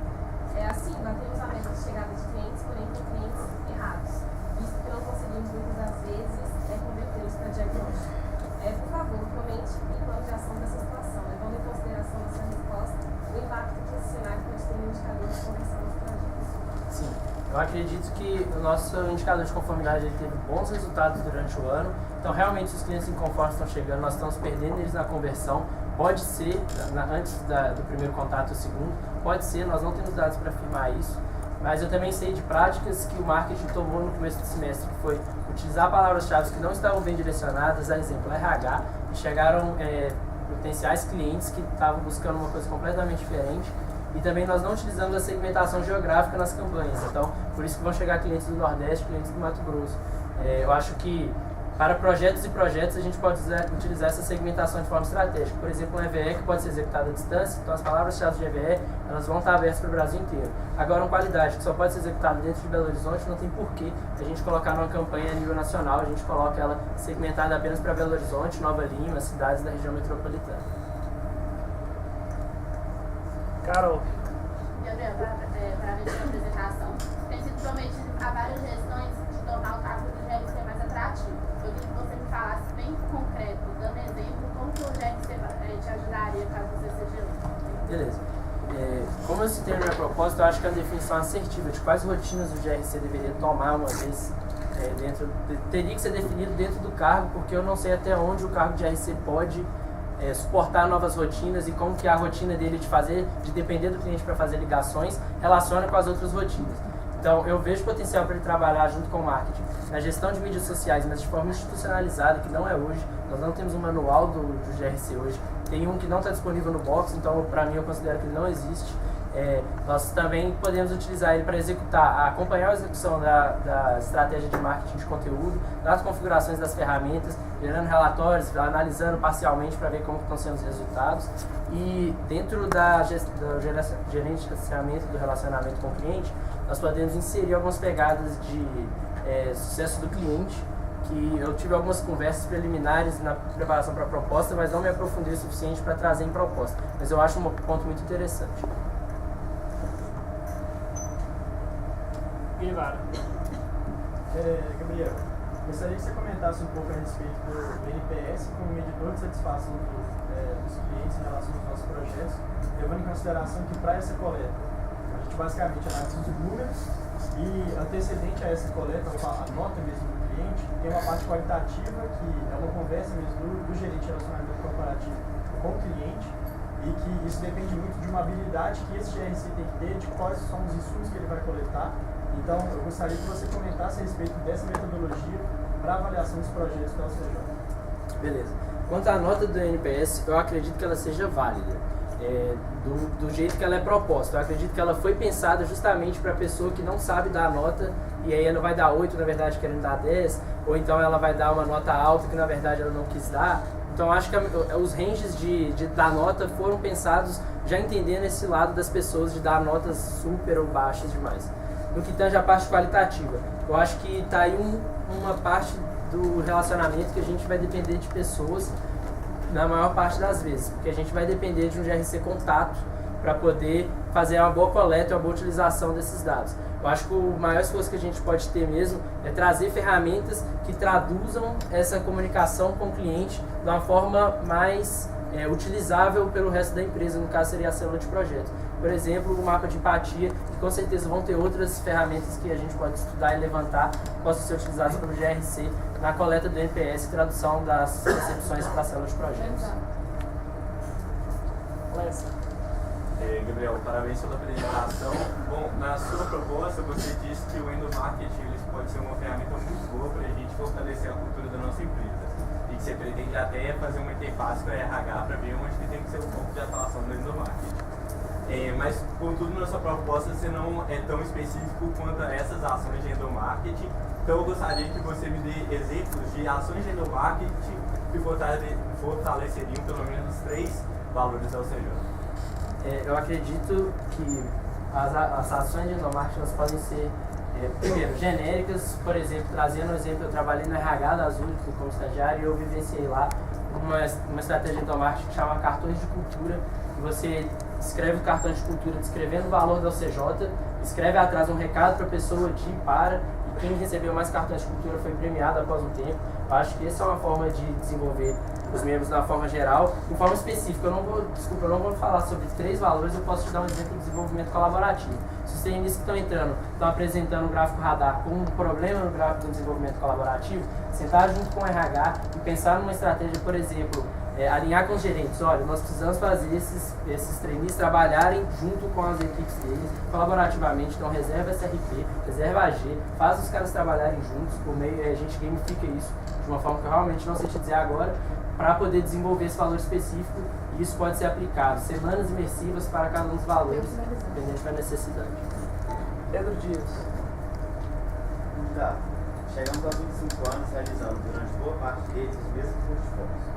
Assim, batemos a meta de chegada de clientes, porém com clientes errados, visto que não conseguimos muitas das vezes convertê-los para diagnóstico. Por favor, comente em plano de ação dessa situação, levando em consideração a sua resposta o impacto que esse cenário pode ter no indicador de conversão dos projetos. Sim. Eu acredito que o nosso indicador de conformidade ele teve bons resultados durante o ano. Então, realmente, os clientes inconformes estão chegando, nós estamos perdendo eles na conversão. Pode ser, antes do primeiro contato, o segundo, pode ser, nós não temos dados para afirmar isso. Mas eu também sei de práticas que o marketing tomou no começo do semestre, que foi utilizar palavras-chave que não estavam bem direcionadas, a exemplo, RH, e chegaram potenciais clientes que estavam buscando uma coisa completamente diferente. E também nós não utilizamos a segmentação geográfica nas campanhas, então por isso que vão chegar clientes do Nordeste, clientes do Mato Grosso. Eu acho que para projetos e projetos a gente pode utilizar essa segmentação de forma estratégica. Por exemplo, um EVE que pode ser executado à distância, então as palavras-chave de EVE elas vão estar abertas para o Brasil inteiro. Agora, uma qualidade que só pode ser executada dentro de Belo Horizonte, não tem porquê a gente colocar numa campanha a nível nacional, a gente coloca ela segmentada apenas para Belo Horizonte, Nova Lima, cidades da região metropolitana. Carol. Gabriel, parabéns pela apresentação. Tem sido prometido a várias gestões de tornar o cargo do GRC mais atrativo. Eu queria que você me falasse bem concreto, dando exemplo, como que o GRC te ajudaria caso você seja eleito. Beleza. Como eu citei na minha proposta, eu acho que a definição assertiva de quais rotinas o GRC deveria tomar uma vez teria que ser definido dentro do cargo, porque eu não sei até onde o cargo de GRC pode suportar novas rotinas e como que a rotina dele de depender do cliente para fazer ligações, relaciona com as outras rotinas. Então, eu vejo potencial para ele trabalhar junto com o marketing na gestão de mídias sociais, mas de forma institucionalizada, que não é hoje. Nós não temos um manual do GRC hoje. Tem um que não está disponível no box, então, para mim, eu considero que ele não existe. Nós também podemos utilizar ele para acompanhar a execução da estratégia de marketing de conteúdo, das configurações das ferramentas, gerando relatórios, analisando parcialmente para ver como estão sendo os resultados. E dentro do gerenciamento do relacionamento com o cliente, nós podemos inserir algumas pegadas de sucesso do cliente, que eu tive algumas conversas preliminares na preparação para a proposta, mas não me aprofundei o suficiente para trazer em proposta. Mas eu acho um ponto muito interessante. Gabriel, gostaria que você comentasse um pouco a respeito do NPS como medidor de satisfação dos clientes em relação aos nossos projetos, levando em consideração que para essa coleta, a gente basicamente analisa os números e antecedente a essa coleta, a nota mesmo do cliente, tem uma parte qualitativa que é uma conversa mesmo do gerente de relacionamento corporativo com o cliente, e que isso depende muito de uma habilidade que esse GRC tem que ter, de quais são os insumos que ele vai coletar. Então, eu gostaria que você comentasse a respeito dessa metodologia para avaliação dos projetos da UCJ. Beleza. Quanto à nota do NPS, eu acredito que ela seja válida, do jeito que ela é proposta. Eu acredito que ela foi pensada justamente para a pessoa que não sabe dar a nota, e aí ela vai dar 8, na verdade, querendo dar 10, ou então ela vai dar uma nota alta que, na verdade, ela não quis dar. Então, acho que os ranges de dar nota foram pensados já entendendo esse lado das pessoas de dar notas super ou baixas demais. No que tange a parte qualitativa, eu acho que está aí uma parte do relacionamento que a gente vai depender de pessoas na maior parte das vezes, porque a gente vai depender de um GRC contato para poder fazer uma boa coleta e uma boa utilização desses dados. Eu acho que o maior esforço que a gente pode ter mesmo é trazer ferramentas que traduzam essa comunicação com o cliente de uma forma mais utilizável pelo resto da empresa, no caso seria a célula de projeto. Por exemplo, o mapa de empatia, que com certeza vão ter outras ferramentas que a gente pode estudar e levantar, que possam ser utilizadas pelo GRC na coleta do NPS e tradução das recepções para a célula de projetos. Gabriel, parabéns pela apresentação. Bom, na sua proposta você disse que o endomarketing pode ser uma ferramenta muito boa para a gente fortalecer a cultura da nossa empresa e que você pretende até fazer uma interface com a RH para ver onde que tem que ser o ponto de atuação do endomarketing. Mas, contudo, na sua proposta você não é tão específico quanto a essas ações de endomarketing. Então eu gostaria que você me dê exemplos de ações de endomarketing que fortaleceriam pelo menos 3 valores da UCJ. Eu acredito que as ações de endomarketing elas podem ser, primeiro, genéricas. Por exemplo, trazendo um exemplo, eu trabalhei no RH da Azul como estagiário e eu vivenciei lá uma estratégia de endomarketing que chama cartões de cultura. Você escreve o cartão de cultura descrevendo o valor da UCJ, escreve atrás um recado para a pessoa de para, e quem recebeu mais cartões de cultura foi premiado após um tempo. Eu acho que essa é uma forma de desenvolver os membros de uma forma geral. De forma específica, eu não vou falar sobre 3 valores, eu posso te dar um exemplo de desenvolvimento colaborativo. Se os trainees que estão entrando estão apresentando um gráfico radar com um problema no gráfico do desenvolvimento colaborativo, sentar junto com o RH e pensar numa estratégia, por exemplo, alinhar com os gerentes, olha, nós precisamos fazer esses trainees trabalharem junto com as equipes deles, colaborativamente, então reserva SRP, reserva AG, faz os caras trabalharem juntos, por meio, a gente gamifica isso de uma forma que eu realmente não sei te dizer agora, para poder desenvolver esse valor específico, e isso pode ser aplicado, semanas imersivas para cada um dos valores, dependendo da necessidade. Pedro Dias. Tá. Chegamos aos 25 anos realizando durante boa parte deles os mesmos portfólios.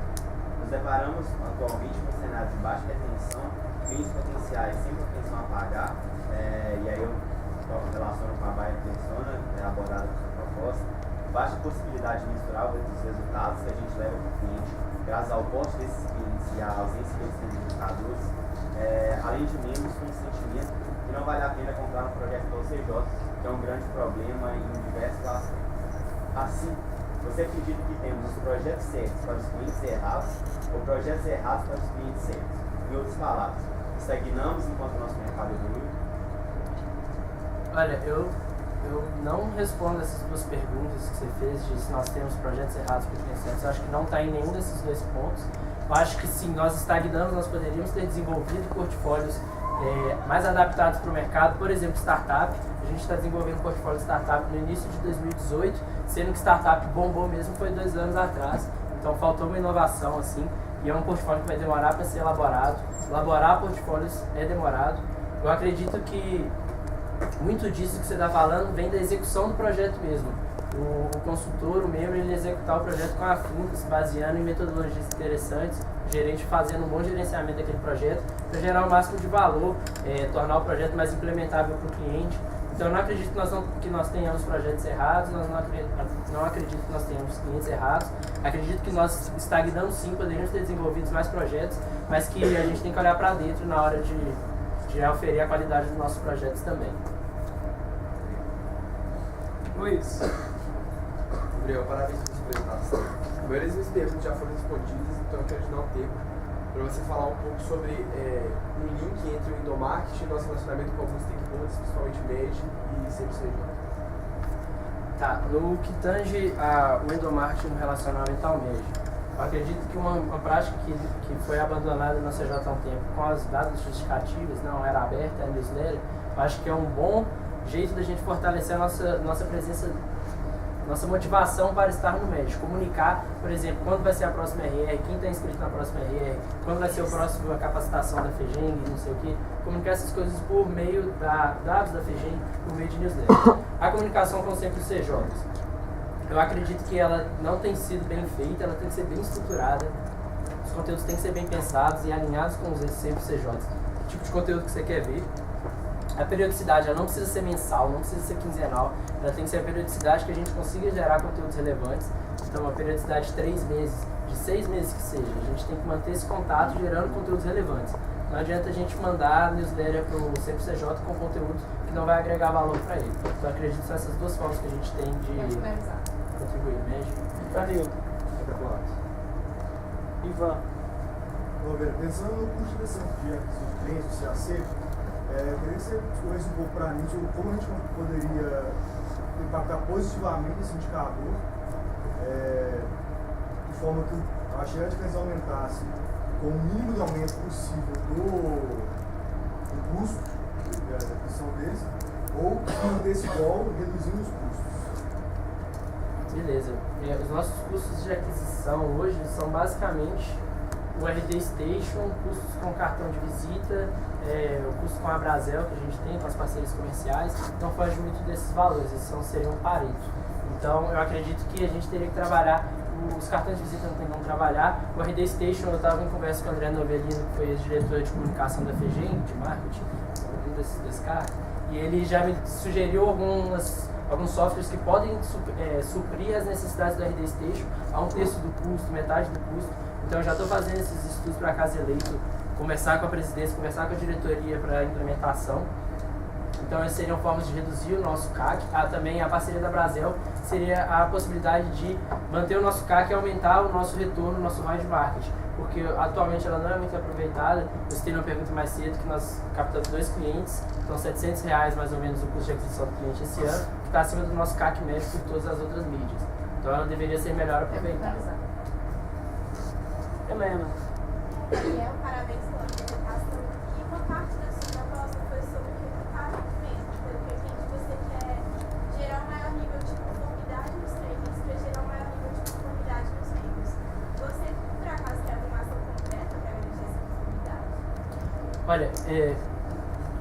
Nos deparamos atualmente com um cenário de baixa retenção, fins potenciais sem propensão a pagar, e aí eu relaciono com a baixa persona abordada na sua proposta, baixa possibilidade de misturar os resultados que a gente leva para o cliente, graças ao porte desses clientes e a ausência que eles têm de indicadores, além de membros com o sentimento que não vale a pena comprar um projeto da OCJ, que é um grande problema em diversos aspectos. Assim, você acredita que temos os projetos certos para os clientes errados ou projetos errados para os clientes certos? Em outras palavras, estagnamos enquanto o nosso mercado evolui? Olha, eu não respondo essas duas perguntas que você fez de se nós temos projetos errados para clientes certos. Eu acho que não está em nenhum desses dois pontos. Eu acho que sim, nós estagnamos, nós poderíamos ter desenvolvido portfólios mais adaptados para o mercado, por exemplo, startup. A gente está desenvolvendo um portfólio de startup no início de 2018, sendo que startup bombou mesmo foi 2 anos atrás. Então faltou uma inovação assim, e é um portfólio que vai demorar para ser elaborado. Elaborar portfólios é demorado. Eu acredito que muito disso que você está falando vem da execução do projeto mesmo. O consultor, o membro, ele executar o projeto com afinco, se baseando em metodologias interessantes, o gerente fazendo um bom gerenciamento daquele projeto para gerar o máximo de valor, tornar o projeto mais implementável para o cliente. Então eu não acredito que nós tenhamos projetos errados, não acredito que nós tenhamos clientes errados. Acredito que nós estagnamos sim, poderíamos ter desenvolvido mais projetos, mas que a gente tem que olhar para dentro na hora de aferir a qualidade dos nossos projetos também. Luiz. Gabriel, parabéns pela sua apresentação. A maioria das minhas perguntas já foram respondidas, então eu quero te dar um tempo para você falar um pouco sobre um link entre o endomarketing e o nosso relacionamento com alguns stakeholders, principalmente MED e CPCJ. Tá, no que tange o endomarketing no relacionamento ao MED, eu acredito que uma prática que foi abandonada na CJ há um tempo, com as datas justificativas, não era aberta, era newsletter, eu acho que é um bom jeito da gente fortalecer a nossa presença, nossa motivação para estar no MED. Comunicar, por exemplo, quando vai ser a próxima RR, quem está inscrito na próxima RR, quando vai ser a capacitação da FEGENG, não sei o que. Comunicar essas coisas por meio dados da FEGENG, por meio de newsletter. A comunicação com sempre os CJs. Eu acredito que ela não tem sido bem feita, ela tem que ser bem estruturada. Os conteúdos têm que ser bem pensados e alinhados com os sempre CJs. O tipo de conteúdo que você quer ver. A periodicidade, ela não precisa ser mensal, não precisa ser quinzenal, ela tem que ser a periodicidade que a gente consiga gerar conteúdos relevantes. Então, uma periodicidade de 3 meses, de 6 meses que seja, a gente tem que manter esse contato gerando conteúdos relevantes. Não adianta a gente mandar newsletter para o CPCJ com conteúdo que não vai agregar valor para ele. Então, acredito que são essas duas formas que a gente tem de contribuir. Danilo. Ivan. Pensando no custo dessa de clientes do CAC, eu queria que você discorresse um pouco para mim sobre como a gente poderia impactar positivamente esse indicador, de forma que a chance que eles aumentassem com o mínimo de aumento possível do custo da aquisição deles, ou manter esse igual reduzindo os custos. Beleza. Os nossos custos de aquisição hoje são basicamente o RD Station, custos com cartão de visita, o custo com a Brasel que a gente tem, com as parcerias comerciais, não foge muito desses valores, esses seriam paretos. Então eu acredito que a gente teria que trabalhar, os cartões de visita não tem como trabalhar, o RD Station eu estava em conversa com o André Novelino, que foi ex-diretor de comunicação da FEGENG, de marketing, um desse cara, e ele já me sugeriu alguns softwares que podem suprir as necessidades do RD Station a 1/3 do custo, metade do custo. Então eu já estou fazendo esses estudos para caso eleito, conversar com a presidência, conversar com a diretoria para a implementação. Então essas seriam formas de reduzir o nosso CAC. Também a parceria da Brasel seria a possibilidade de manter o nosso CAC e aumentar o nosso retorno, o nosso ROI de marketing. Porque atualmente ela não é muito aproveitada. Eu citei uma pergunta mais cedo que nós captamos 2 clientes, então R$700 mais ou menos o custo de aquisição do cliente esse ano, que está acima do nosso CAC médio por todas as outras mídias. Então ela deveria ser melhor aproveitada. Helena. Daniel, parabéns pela apresentação. E uma parte da sua proposta foi sobre recrutamento. Pelo que eu entendi, você quer gerar um maior nível de conformidade nos trainings, para gerar um maior nível de conformidade nos membros. Você, por acaso, quer alguma ação concreta para garantir essa conformidade? Olha,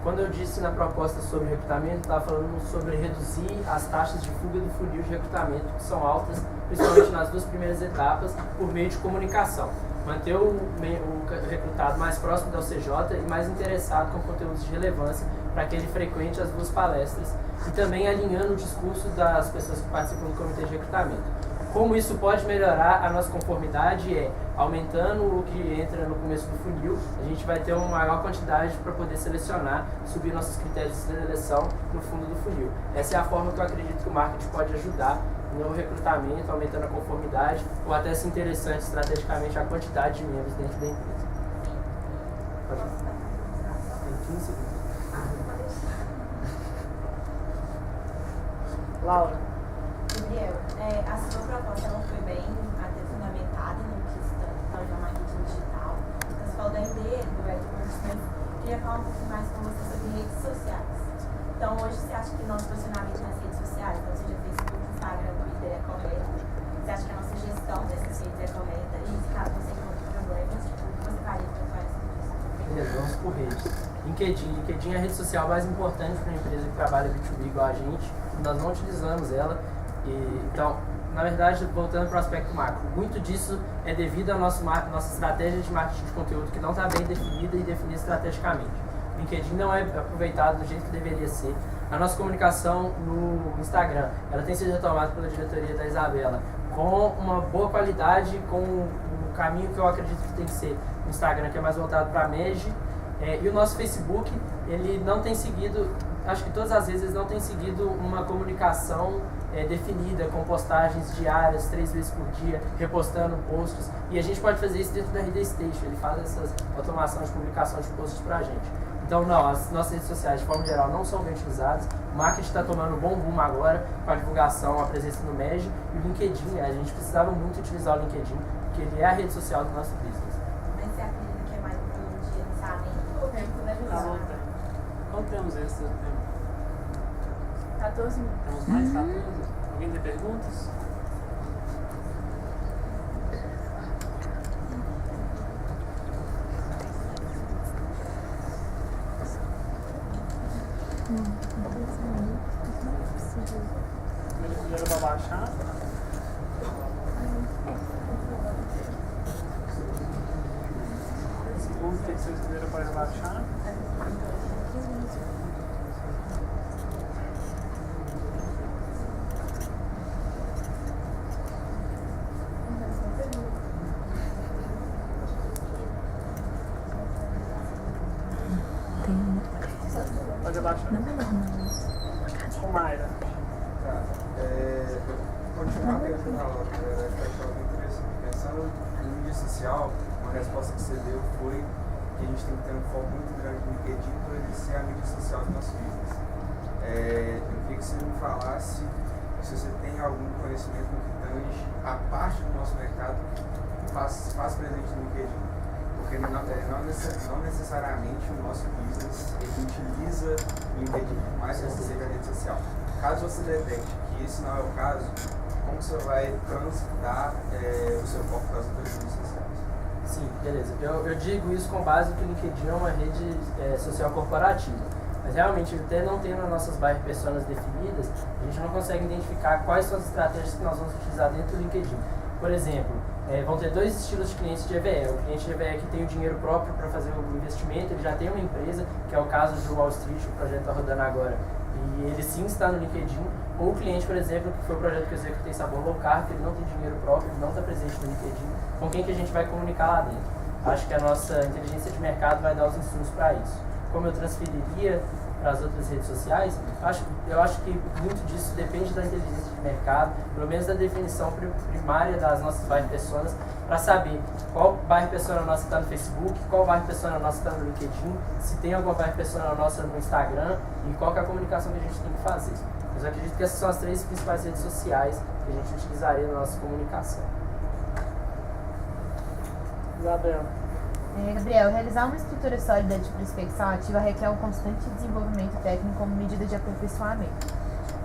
quando eu disse na proposta sobre recrutamento, estava falando sobre reduzir as taxas de fuga do funil de recrutamento, que são altas, principalmente nas 2 primeiras etapas, por meio de comunicação. Manter o recrutado mais próximo da OCJ e mais interessado com conteúdos de relevância para que ele frequente as 2 palestras e também alinhando o discurso das pessoas que participam do comitê de recrutamento. Como isso pode melhorar a nossa conformidade é aumentando o que entra no começo do funil, a gente vai ter uma maior quantidade para poder selecionar, subir nossos critérios de seleção no fundo do funil. Essa é a forma que eu acredito que o marketing pode ajudar no recrutamento, aumentando a conformidade, ou até se interessante estrategicamente a quantidade de membros dentro da empresa. Tem 15 segundos. Laura. Gabriel, a sua proposta ela foi bem até fundamentada no que se trata de marketing digital. Então, você falou da RD, do AdWords, mas queria falar um pouquinho mais com você sobre redes sociais. Então, hoje você acha que o nosso posicionamento nas redes sociais, então seja Facebook, Instagram, Twitter, é correto? Você acha que a nossa gestão dessas redes é correta? E caso você encontre problemas, o que você faria para atuar isso? Beleza, vamos por redes. LinkedIn é a rede social mais importante para uma empresa que trabalha B2B igual a gente. Nós não utilizamos ela. Então, na verdade, voltando para o aspecto macro, muito disso é devido à nossa estratégia de marketing de conteúdo que não está bem definida e definida estrategicamente. O LinkedIn não é aproveitado do jeito que deveria ser. A nossa comunicação no Instagram, ela tem sido retomada pela diretoria da Isabela com uma boa qualidade, com o caminho que eu acredito que tem que ser o Instagram, que é mais voltado para a MEG. E o nosso Facebook, ele não tem seguido, acho que todas as vezes, não tem seguido uma comunicação definida, com postagens diárias, 3 vezes por dia, repostando posts. E a gente pode fazer isso dentro da RD Station, ele faz essas automações de publicação de posts para a gente. Então, não, as nossas redes sociais, de forma geral, não são bem utilizadas. O marketing está tomando um bom rumo agora, com a divulgação, a presença no MEG. E o LinkedIn, a gente precisava muito utilizar o LinkedIn, porque ele é a rede social do nosso business. Mas você acredita que é mais um plano de lançamento ou tempo da visão? Quanto temos esse tempo? 14 minutos. Temos mais 14? Alguém tem perguntas? Primeiro para baixar. Segundo, tem que ser primeiro para relaxar. Pode abaixar. Com Mayra. Continuar dentro da Laura, acho que é algo interessante. Pensando em mídia social, uma resposta que você deu foi que a gente tem que ter um foco muito grande no LinkedIn para ele ser a mídia social do nosso business. Eu queria que você me falasse se você tem algum conhecimento no que tange a parte do nosso mercado que faz presente no LinkedIn. Porque não necessariamente o nosso business ele utiliza o LinkedIn, por mais que essa seja a rede social. Caso você detecte que esse não é o caso, como você vai transitar o seu foco para as outras redes sociais? Sim, beleza. Eu digo isso com base que o LinkedIn é uma rede social corporativa. Mas realmente, até não tendo as nossas buyer personas definidas, a gente não consegue identificar quais são as estratégias que nós vamos utilizar dentro do LinkedIn. Por exemplo, vão ter 2 estilos de clientes de EVE. O cliente de EVE que tem o dinheiro próprio para fazer o investimento, ele já tem uma empresa, que é o caso do Wall Street, o projeto está rodando agora, e ele sim está no LinkedIn. Ou o cliente, por exemplo, que foi o projeto que eu executei Sabor Low Carb, ele não tem dinheiro próprio, ele não está presente no LinkedIn, com quem que a gente vai comunicar lá dentro. Acho que a nossa inteligência de mercado vai dar os insumos para isso. Como eu transferiria para as outras redes sociais, eu acho que muito disso depende da inteligência de mercado, pelo menos da definição primária das nossas buyer personas, para saber qual buyer persona nossa está no Facebook, qual buyer persona nossa está no LinkedIn, se tem alguma buyer persona nossa no Instagram e qual que é a comunicação que a gente tem que fazer. Mas eu acredito que essas são as 3 principais redes sociais que a gente utilizaria na nossa comunicação. Isabela. Gabriel, realizar uma estrutura sólida de prospecção ativa requer um constante desenvolvimento técnico como medida de aperfeiçoamento.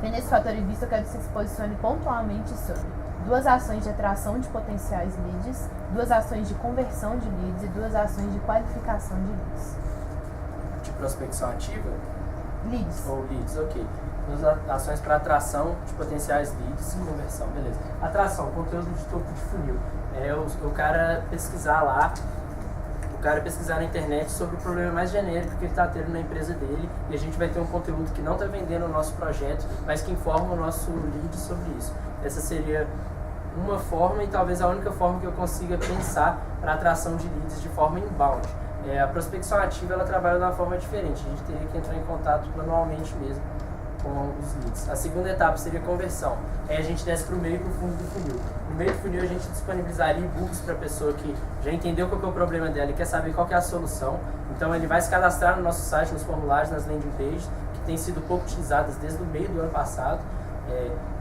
Tendo esse fator em vista, eu quero que você se posicione pontualmente sobre 2 ações de atração de potenciais leads, 2 ações de conversão de leads e 2 ações de qualificação de leads. De prospecção ativa? Leads. Ou leads, ok. 2 ações para atração de potenciais leads e conversão, beleza. Atração, conteúdo de topo de funil. O cara pesquisar lá, o cara pesquisar na internet sobre o problema mais genérico que ele está tendo na empresa dele, e a gente vai ter um conteúdo que não está vendendo o nosso projeto, mas que informa o nosso lead sobre isso. Essa seria uma forma e talvez a única forma que eu consiga pensar para atração de leads de forma inbound. A prospecção ativa ela trabalha de uma forma diferente, a gente teria que entrar em contato manualmente mesmo com os leads. A segunda etapa seria conversão, aí a gente desce para o meio e para o fundo do funil. No meio do funil a gente disponibilizaria e-books para a pessoa que já entendeu qual que é o problema dela e quer saber qual que é a solução. Então ele vai se cadastrar no nosso site, nos formulários, nas landing pages, que têm sido pouco utilizadas desde o meio do ano passado.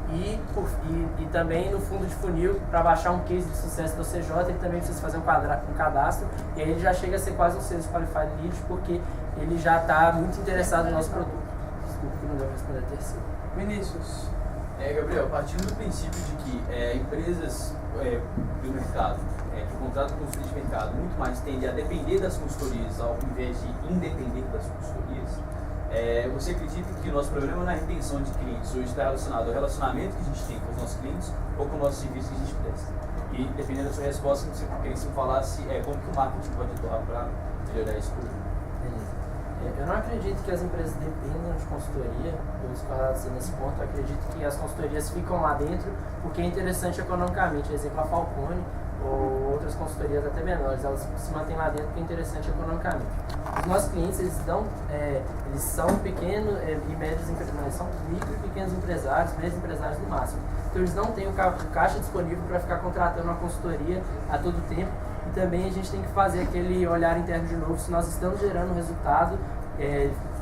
E também no fundo de funil, para baixar um case de sucesso do CJ, ele também precisa fazer um cadastro, e aí ele já chega a ser quase um Sales Qualified Lead, porque ele já está muito interessado no nosso produto. Desculpa que não deu para responder a terceira. Vinícius. Gabriel, partindo do princípio de que empresas do mercado, que contratam consultoria de mercado, muito mais tendem a depender das consultorias ao invés de independer das consultorias, você acredita que o nosso problema na retenção de clientes hoje está relacionado ao relacionamento que a gente tem com os nossos clientes ou com o nosso serviço que a gente presta? E dependendo da sua resposta, você queria que você falasse como que o marketing pode atuar para melhorar isso tudo. Beleza. Eu não acredito que as empresas dependam de consultoria, eu discordo nesse ponto. Eu acredito que as consultorias ficam lá dentro porque é interessante economicamente. Por exemplo, a Falcone ou outras consultorias até menores, elas se mantêm lá dentro porque é interessante economicamente. Os nossos clientes, eles são pequenos e médios empresários, são micro e pequenos empresários, médios empresários no máximo. Então eles não têm o caixa disponível para ficar contratando uma consultoria a todo tempo. E também a gente tem que fazer aquele olhar interno de novo, se nós estamos gerando resultado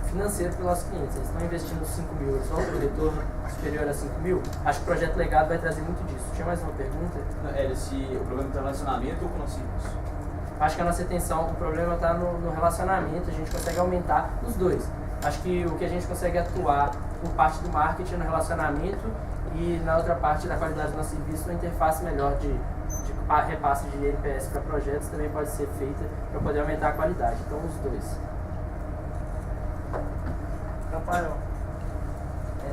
financeiro para os nossos clientes. Eles estão investindo 5 mil, eles vão ter um retorno superior a 5 mil. Acho que o projeto legado vai trazer muito disso. Tinha mais uma pergunta? Se o problema está no relacionamento ou com o nosso serviço? Acho que a nossa atenção, o problema está no relacionamento, a gente consegue aumentar os dois. Acho que o que a gente consegue atuar por parte do marketing no relacionamento e na outra parte da qualidade do nosso serviço, uma interface melhor de repasse de NPS para projetos também pode ser feita para poder aumentar a qualidade. Então, os dois. Rafael.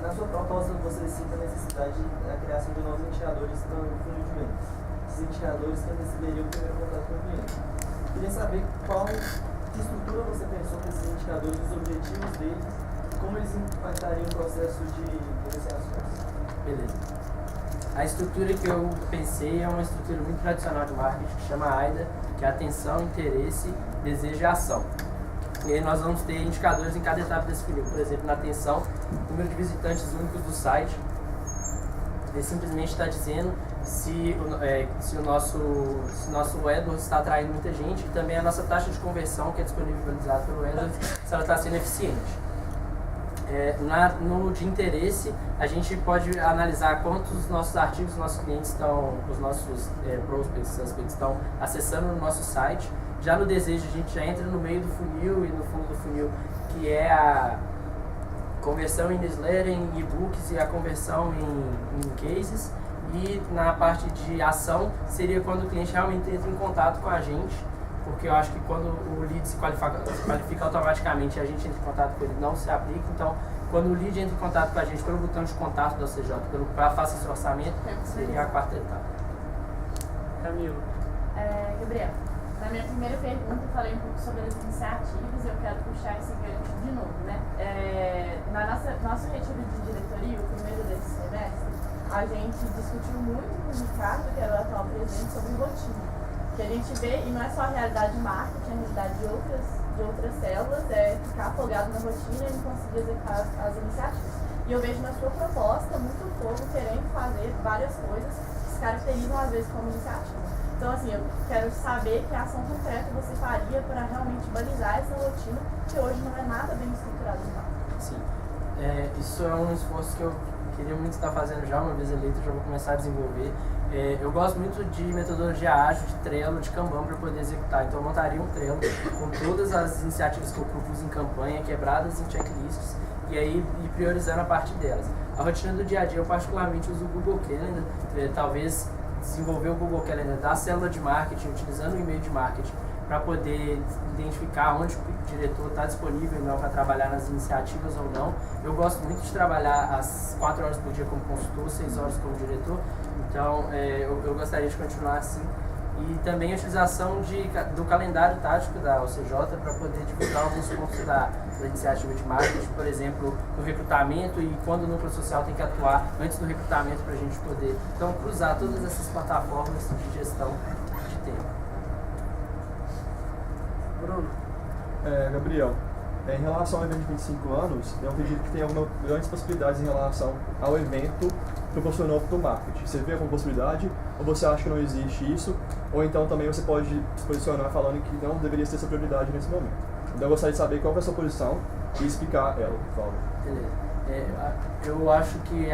Na sua proposta, você cita a necessidade da criação de novos indicadores no funil de vendas. Esses indicadores que antecederiam o primeiro contato com o cliente. Queria saber que estrutura você pensou para esses indicadores, os objetivos deles, como eles impactariam o processo de negociações. Beleza. A estrutura que eu pensei é uma estrutura muito tradicional de marketing que chama AIDA, que é atenção, interesse, desejo e ação. E aí nós vamos ter indicadores em cada etapa desse funil. Por exemplo, na atenção, número de visitantes únicos do site. Ele simplesmente está dizendo se o nosso AdWords está atraindo muita gente, e também a nossa taxa de conversão, que é disponibilizada pelo AdWords, se ela está sendo eficiente. No de interesse, a gente pode analisar quantos nossos artigos, nossos clientes estão, os nossos prospects, suspects estão acessando no nosso site. Já no desejo, a gente já entra no meio do funil e no fundo do funil, que é a conversão em newsletter, em e-books e a conversão em cases. E na parte de ação, seria quando o cliente realmente entra em contato com a gente, porque eu acho que quando o lead se qualifica automaticamente e a gente entra em contato com ele, não se aplica. Então, quando o lead entra em contato com a gente pelo botão de contato da CJ, para faça esse orçamento, seria a quarta etapa. Camilo. Gabriel, na minha primeira pergunta eu falei um pouco sobre as iniciativas e eu quero puxar esse gancho de novo, né? Na nosso retiro de diretoria, o primeiro desse semestre, a gente discutiu muito com o Ricardo, que era o atual presidente, sobre rotina. Que a gente vê, e não é só a realidade de marketing, a realidade de outras células, é ficar afogado na rotina e não conseguir executar as iniciativas. E eu vejo na sua proposta muito povo querendo fazer várias coisas que se caracterizam às vezes como iniciativa. Então, assim, eu quero saber que ação concreta você faria para realmente balizar essa rotina, que hoje não é nada bem estruturado no marketing. Sim. Isso é um esforço que eu queria muito estar fazendo já, uma vez eleito, já vou começar a desenvolver. Eu gosto muito de metodologia ágil, de Trello, de Kanban para poder executar. Então eu montaria um Trello com todas as iniciativas que eu propus em campanha, quebradas em checklists, e aí ir priorizando a parte delas. A rotina do dia a dia, eu particularmente uso o Google Calendar, talvez desenvolver o Google Calendar da célula de marketing, utilizando o e-mail de marketing, para poder identificar onde o diretor está disponível ou não para trabalhar nas iniciativas ou não. Eu gosto muito de trabalhar às 4 horas por dia como consultor, 6 horas como diretor, então eu gostaria de continuar assim. E também a utilização do calendário tático da OCJ para poder divulgar alguns pontos da iniciativa de marketing, por exemplo, no recrutamento e quando o núcleo social tem que atuar antes do recrutamento para a gente poder, então, cruzar todas essas plataformas de gestão de tempo. Bruno? Gabriel, em relação ao evento de 25 anos, eu acredito que tem algumas grandes possibilidades em relação ao evento proporcionou para o marketing. Você vê alguma possibilidade ou você acha que não existe isso? Ou então também você pode se posicionar falando que não deveria ser essa prioridade nesse momento. Então eu gostaria de saber qual é a sua posição e explicar ela, por favor. Beleza. Eu acho que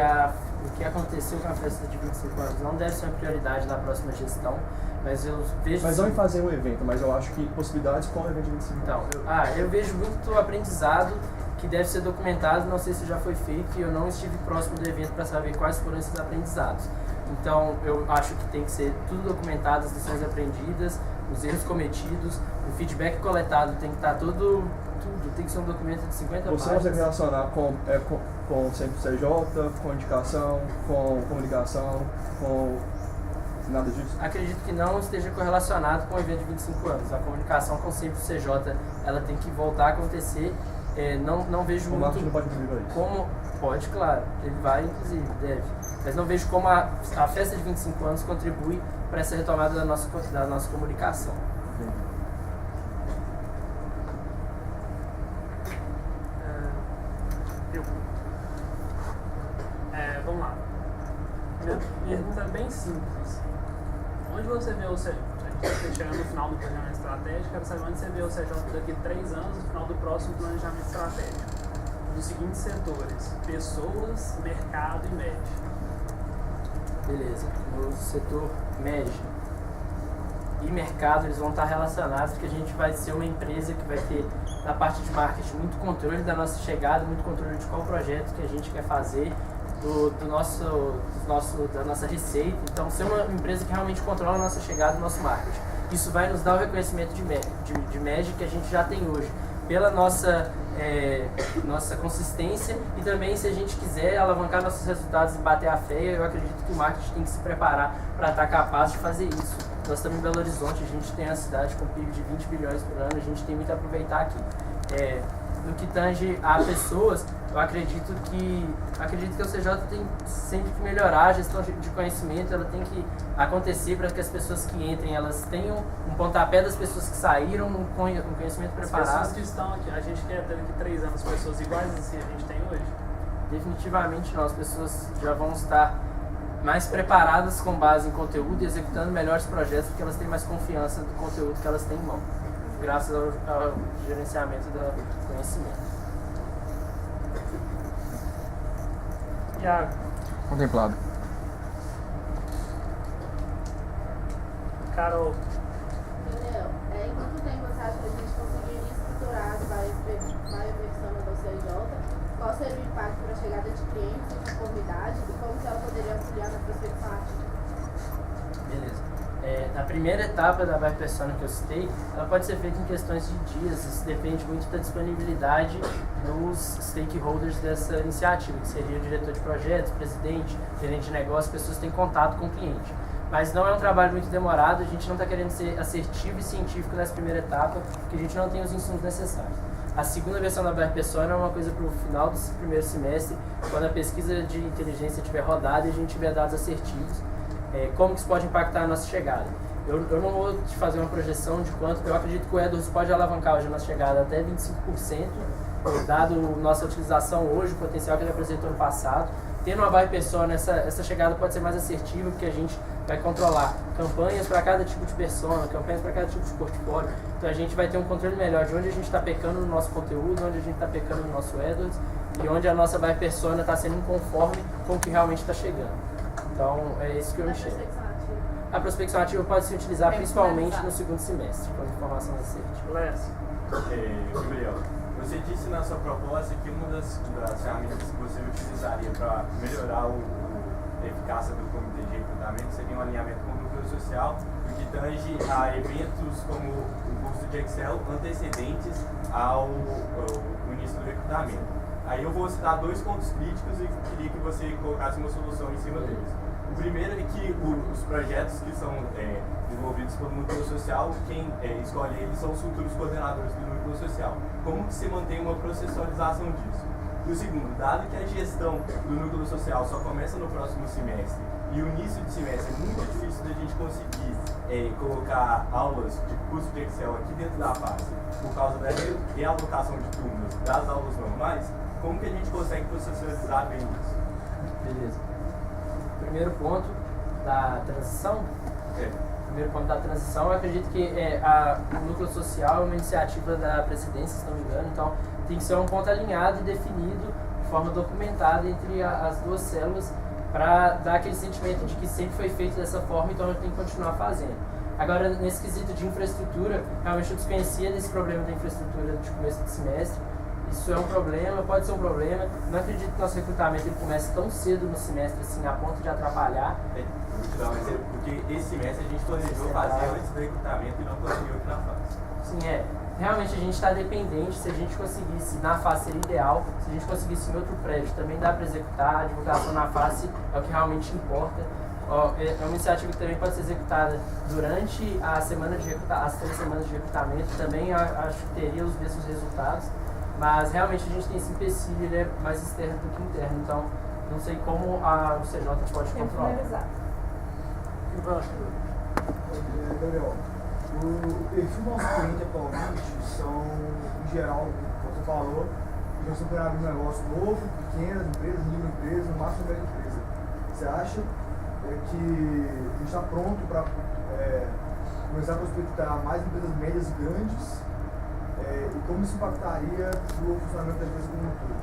o que aconteceu com a festa de 25 anos não deve ser uma prioridade na próxima gestão, mas eu vejo... Mas não em fazer um evento, mas eu acho que possibilidades com o evento de 25 anos. Então, eu vejo muito aprendizado que deve ser documentado, não sei se já foi feito e eu não estive próximo do evento para saber quais foram esses aprendizados. Então, eu acho que tem que ser tudo documentado, as lições aprendidas, os erros cometidos, o feedback coletado tem que estar tudo tem que ser um documento de 50 páginas. Você consegue relacionar com o Centro CJ, com indicação, com comunicação, com nada disso? Acredito que não esteja correlacionado com o evento de 25 anos. A comunicação com o Centro CJ, ela tem que voltar a acontecer. Não vejo muito... O marketing não pode contribuir isso? Como, pode, claro. Ele vai, inclusive, deve. Mas não vejo como a festa de 25 anos contribui para essa retomada da nossa comunicação. Vamos lá. Minha pergunta é bem simples. Onde você vê o CJ? A gente está chegando no final do planejamento estratégico, quero saber onde você vê o CJ daqui a 3 anos, no final do próximo planejamento estratégico. Dos seguintes setores: pessoas, mercado e média. Beleza. No setor médio e mercado, eles vão estar relacionados, porque a gente vai ser uma empresa que vai ter, na parte de marketing, muito controle da nossa chegada, muito controle de qual projeto que a gente quer fazer, da nossa receita. Então, ser uma empresa que realmente controla a nossa chegada e o nosso marketing. Isso vai nos dar o reconhecimento de média que a gente já tem hoje, pela nossa consistência, e também, se a gente quiser alavancar nossos resultados e bater a fé, eu acredito que o marketing tem que se preparar para estar capaz de fazer isso. Nós estamos em Belo Horizonte, a gente tem uma cidade com PIB de 20 bilhões por ano, a gente tem muito a aproveitar aqui. No que tange a pessoas, eu acredito que o CJ tem sempre que melhorar a gestão de conhecimento, ela tem que acontecer para que as pessoas que entrem, elas tenham um pontapé das pessoas que saíram, um conhecimento preparado. As pessoas que estão aqui, a gente quer ter daqui 3 anos pessoas iguais assim a gente tem hoje? Definitivamente não, as pessoas já vão estar mais preparadas com base em conteúdo e executando melhores projetos, porque elas têm mais confiança do conteúdo que elas têm em mão, graças ao gerenciamento do conhecimento. Iago. Contemplado. Carol. Entendeu? Em quanto tempo você acha que a gente conseguiria estruturar a bioversão da CJ? Qual seria o impacto para a chegada de clientes e conformidade e como que ela poderia auxiliar na prospecção ativa? Beleza. A primeira etapa da Buy Persona que eu citei, ela pode ser feita em questões de dias, isso depende muito da disponibilidade dos stakeholders dessa iniciativa, que seria o diretor de projetos, presidente, gerente de negócio, pessoas que têm contato com o cliente. Mas não é um trabalho muito demorado, a gente não está querendo ser assertivo e científico nessa primeira etapa, porque a gente não tem os insumos necessários. A segunda versão da Buy Persona é uma coisa para o final do primeiro semestre, quando a pesquisa de inteligência estiver rodada e a gente tiver dados assertivos. Como que isso pode impactar a nossa chegada. Eu não vou te fazer uma projeção de quanto, eu acredito que o Edwards pode alavancar hoje a nossa chegada até 25%, dado nossa utilização hoje, o potencial que ele apresentou no passado. Tendo uma Buy Persona, essa chegada pode ser mais assertiva, porque a gente vai controlar campanhas para cada tipo de persona, campanhas para cada tipo de portfólio. Então a gente vai ter um controle melhor de onde a gente está pecando no nosso conteúdo, onde a gente está pecando no nosso Edwards, e onde a nossa Buy Persona está sendo inconforme com o que realmente está chegando. Então, é isso que eu enxergo. A prospecção ativa pode se utilizar principalmente no segundo semestre, com informação assertiva. Lécio. Gabriel, você disse na sua proposta que uma das ferramentas que você utilizaria para melhorar a eficácia do comitê de recrutamento seria um alinhamento com o núcleo social, o que tange a eventos como o curso de Excel antecedentes ao início do recrutamento. Aí eu vou citar 2 pontos críticos e queria que você colocasse uma solução em cima deles. O primeiro é que os projetos que são desenvolvidos pelo núcleo social, quem escolhe eles são os futuros coordenadores do núcleo social. Como que se mantém uma processualização disso? E o segundo, dado que a gestão do núcleo social só começa no próximo semestre e o início de semestre é muito difícil da gente conseguir colocar aulas de curso de Excel aqui dentro da face por causa da realocação de turmas das aulas normais, como que a gente consegue processualizar bem isso? Beleza. Primeiro ponto da transição. Primeiro ponto da transição, eu acredito que o núcleo social é uma iniciativa da presidência, se não me engano, então tem que ser um ponto alinhado e definido de forma documentada entre as duas células para dar aquele sentimento de que sempre foi feito dessa forma, então eu tenho que continuar fazendo. Agora, nesse quesito de infraestrutura, realmente eu desconhecia desse problema da infraestrutura de começo de semestre. Isso é um problema, pode ser um problema. Não acredito que nosso recrutamento ele comece tão cedo no semestre, assim, a ponto de atrapalhar. Vou te dar um exemplo, porque esse semestre a gente planejou fazer antes do recrutamento e não conseguiu aqui na fase. Sim, realmente a gente está dependente, se a gente conseguisse, na face seria ideal, se a gente conseguisse em outro prédio, também dá para executar, a divulgação na face é o que realmente importa. É uma iniciativa que também pode ser executada durante a semana de as 3 semanas de recrutamento, também acho que teria os mesmos resultados, mas realmente a gente tem esse empecilho, ele é mais externo do que interno, então não sei como o CJ pode controlar. Gabriel, o perfil do nosso cliente atualmente são, em geral, como você falou, já estão querendo abrir um negócio novo, pequenas empresas, microempresas, no máximo média empresa. Você acha que a gente está pronto para começar a prospectar mais empresas médias e grandes e como isso impactaria no funcionamento da empresa como um todo?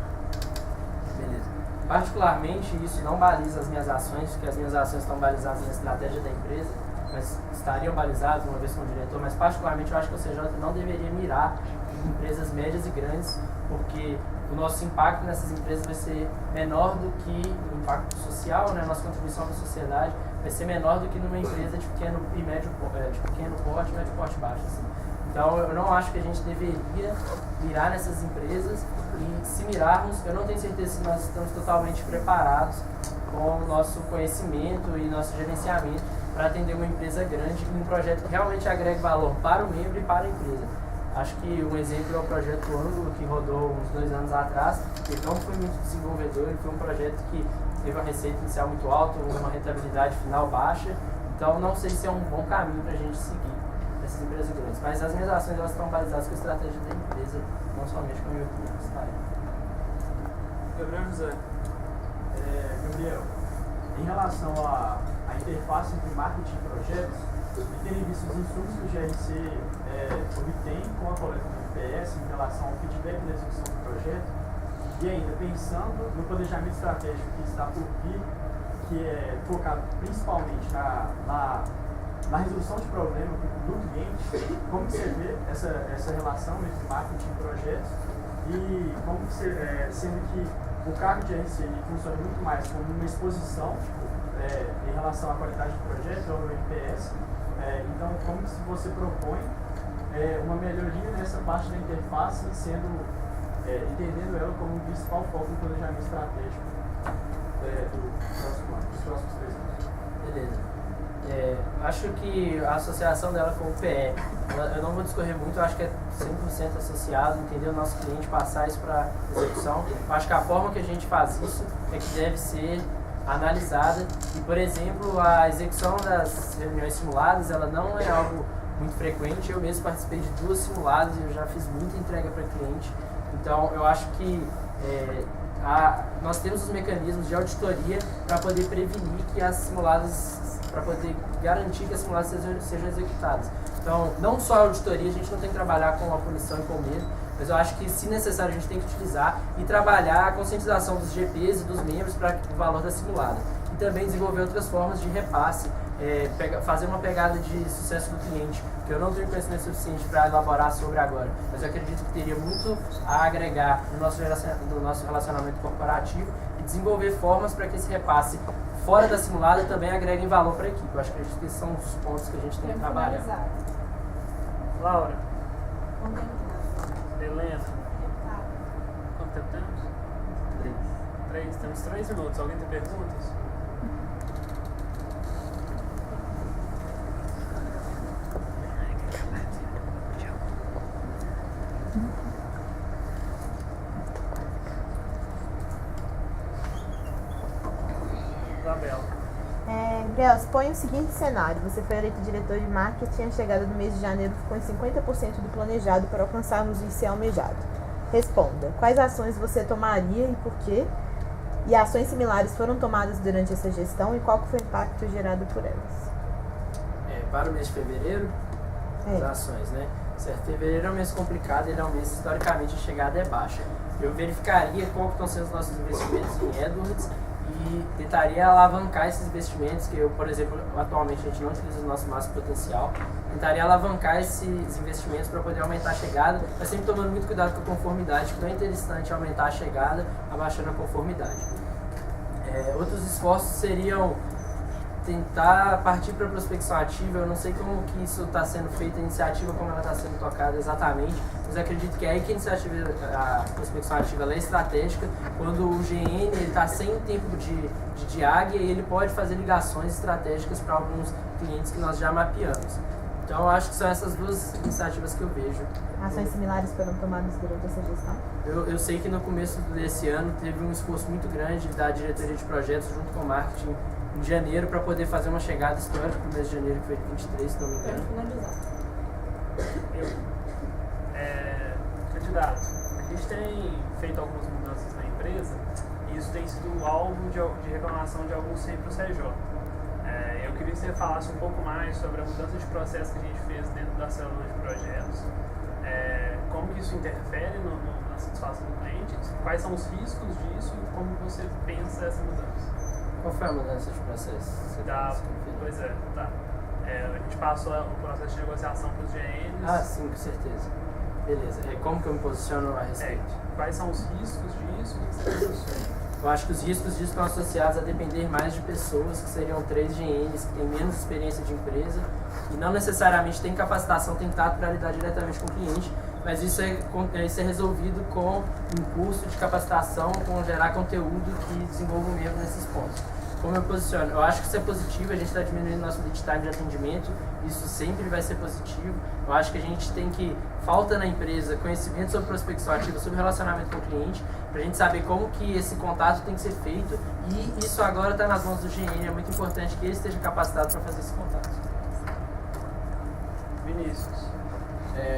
Beleza. Particularmente, isso não baliza as minhas ações, porque as minhas ações estão balizadas na estratégia da empresa, mas estariam balizadas uma vez como diretor, mas particularmente eu acho que o CJ não deveria mirar em empresas médias e grandes, porque o nosso impacto nessas empresas vai ser menor do que o impacto social, né? A nossa contribuição para a sociedade vai ser menor do que numa empresa de pequeno e médio, de pequeno porte, médio porte baixo, assim. Então, eu não acho que a gente deveria mirar nessas empresas e, se mirarmos, eu não tenho certeza se nós estamos totalmente preparados com o nosso conhecimento e nosso gerenciamento para atender uma empresa grande em um projeto que realmente agregue valor para o membro e para a empresa. Acho que um exemplo é o projeto Ângulo, que rodou uns 2 anos atrás. Ele não foi muito desenvolvedor, ele foi um projeto que teve uma receita inicial muito alta, uma rentabilidade final baixa. Então, não sei se é um bom caminho para a gente seguir essas empresas grandes. Mas as minhas ações elas estão balizadas com a estratégia da empresa, não somente com o meu publicitário. Gabriel José. Gabriel, em relação à interface entre marketing e projetos, e tendo visto os insumos que o GRC obtém com a coleta do NPS em relação ao feedback da execução do projeto, e ainda pensando no planejamento estratégico que está por vir, que é focado principalmente na resolução de problema do cliente, como você vê essa relação entre marketing e projetos, e como você, sendo que o cargo de RC funciona muito mais como uma exposição em relação à qualidade do projeto, ao NPS, então como que você propõe uma melhoria nessa parte da interface, entendendo ela como o principal foco do planejamento estratégico dos próximos 3 anos? Beleza. Acho que a associação dela com o PE, eu não vou discorrer muito, eu acho que é 100% associado, entender o nosso cliente, passar isso para execução. Eu acho que a forma que a gente faz isso é que deve ser analisada e, por exemplo, a execução das reuniões simuladas, ela não é algo muito frequente. Eu mesmo participei de 2 simuladas e eu já fiz muita entrega para cliente. Então, eu acho que nós temos os mecanismos de auditoria para poder prevenir que as simuladas, para poder garantir que as simuladas sejam executadas. Então, não só a auditoria, a gente não tem que trabalhar com a punição e com o medo, mas eu acho que, se necessário, a gente tem que utilizar e trabalhar a conscientização dos GPs e dos membros para o valor da simulada. E também desenvolver outras formas de repasse, fazer uma pegada de sucesso do cliente, que eu não tenho conhecimento suficiente para elaborar sobre agora, mas eu acredito que teria muito a agregar no nosso relacionamento corporativo e desenvolver formas para que esse repasse fora da simulada também agregue valor para a equipe. Eu acho que esses são os pontos que a gente tem que trabalhar. Laura. Helena. Quanto tempo temos? 3. Temos 3 minutos. Alguém tem perguntas? Gabriel, suponha o seguinte cenário. Você foi eleito diretor de marketing e a chegada do mês de janeiro ficou em 50% do planejado para alcançarmos o IC almejado. Responda. Quais ações você tomaria e por quê? E ações similares foram tomadas durante essa gestão e qual que foi o impacto gerado por elas? Para o mês de fevereiro, as ações, né? Certo, fevereiro é um mês complicado, ele é um mês historicamente a chegada é baixa. Eu verificaria qual que estão sendo os nossos investimentos em AdWords e tentaria alavancar esses investimentos, que eu, por exemplo, atualmente a gente não utiliza o nosso máximo potencial, tentaria alavancar esses investimentos para poder aumentar a chegada, mas sempre tomando muito cuidado com a conformidade, porque não é interessante aumentar a chegada abaixando a conformidade. Outros esforços seriam tentar partir para a prospecção ativa. Eu não sei como que isso está sendo feito, a iniciativa, como ela está sendo tocada exatamente, mas acredito que é aí que a prospecção ativa ela é estratégica, quando o GN está sem tempo de águia e ele pode fazer ligações estratégicas para alguns clientes que nós já mapeamos. Então, eu acho que são essas duas iniciativas que eu vejo. Ações similares foram tomadas durante essa gestão? Eu sei que no começo desse ano teve um esforço muito grande da diretoria de projetos junto com o marketing em janeiro para poder fazer uma chegada histórica no mês de janeiro, que foi 23, se não me engano. Candidato, a gente tem feito algumas mudanças na empresa e isso tem sido alvo de reclamação de alguns sempre o CJ. Eu queria que você falasse um pouco mais sobre a mudança de processo que a gente fez dentro da célula de projetos, como que isso interfere na satisfação do cliente, quais são os riscos disso e como você pensa essa mudança. Qual foi a mudança de processo? Pois é, tá. A gente passou o processo de negociação para os GNs. Ah, sim, com certeza. Beleza. Como que eu me posiciono a respeito? Quais são os riscos disso? O que você posiciona? Eu acho que os riscos disso estão associados a depender mais de pessoas, que seriam 3 GNs, que têm menos experiência de empresa e não necessariamente têm capacitação, têm tato para lidar diretamente com o cliente, mas isso é resolvido com um curso de capacitação, com gerar conteúdo que desenvolva mesmo nesses pontos. Como eu posiciono? Eu acho que isso é positivo, a gente está diminuindo nosso lead time de atendimento, isso sempre vai ser positivo. Eu acho que a gente tem que, falta na empresa, conhecimento sobre prospecção ativa, sobre relacionamento com o cliente, para a gente saber como que esse contato tem que ser feito, e isso agora está nas mãos do GN, é muito importante que ele esteja capacitado para fazer esse contato. Vinícius.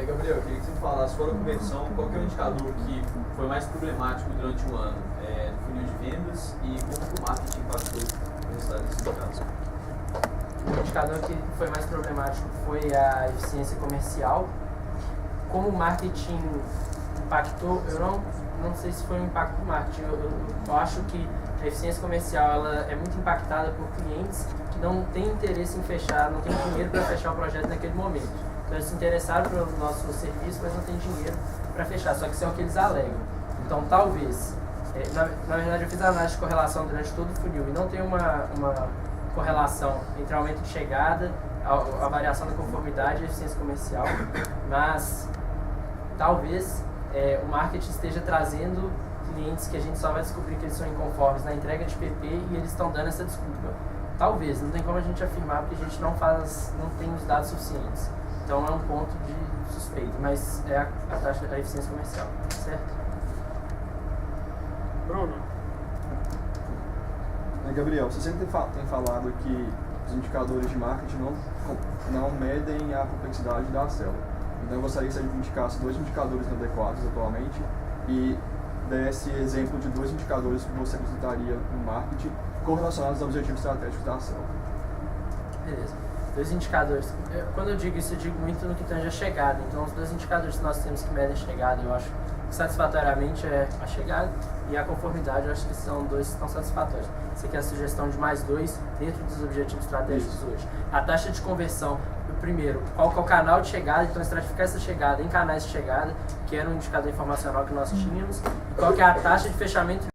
Gabriel, eu queria que você falasse, fora a conversão, qual que é o indicador que foi mais problemático durante o ano no funil de vendas e como que o marketing impactou o resultado desse indicador? O indicador que foi mais problemático foi a eficiência comercial. Como o marketing impactou, eu não sei se foi um impacto do marketing, eu acho que a eficiência comercial ela é muito impactada por clientes que não têm interesse em fechar, não têm dinheiro para fechar o projeto naquele momento. Então eles se interessaram pelo nosso serviço, mas não tem dinheiro para fechar, só que isso é o que eles alegam. Então talvez, na verdade eu fiz a análise de correlação durante todo o funil e não tem uma correlação entre o aumento de chegada, a variação da conformidade e a eficiência comercial, mas talvez o marketing esteja trazendo clientes que a gente só vai descobrir que eles são inconformes na entrega de PP e eles estão dando essa desculpa. Talvez, não tem como a gente afirmar porque a gente não tem os dados suficientes. Então é um ponto de suspeito, mas é a taxa da eficiência comercial, certo? Bruno. Gabriel, você sempre tem falado que os indicadores de marketing não medem a complexidade da célula. Então eu gostaria que você indicasse 2 indicadores adequados atualmente e desse exemplo de 2 indicadores que você acrescentaria no marketing correlacionados aos objetivos estratégicos da célula. Beleza. 2 indicadores. Quando eu digo isso, eu digo muito no que tange a chegada. Então, os 2 indicadores que nós temos que medem a chegada, eu acho que satisfatoriamente é a chegada e a conformidade, eu acho que são 2 que estão satisfatórios. Isso aqui é a sugestão de mais 2 dentro dos objetivos estratégicos hoje. A taxa de conversão, primeiro, qual que é o canal de chegada, então estratificar essa chegada em canais de chegada, que era um indicador informacional que nós tínhamos, e qual que é a taxa de fechamento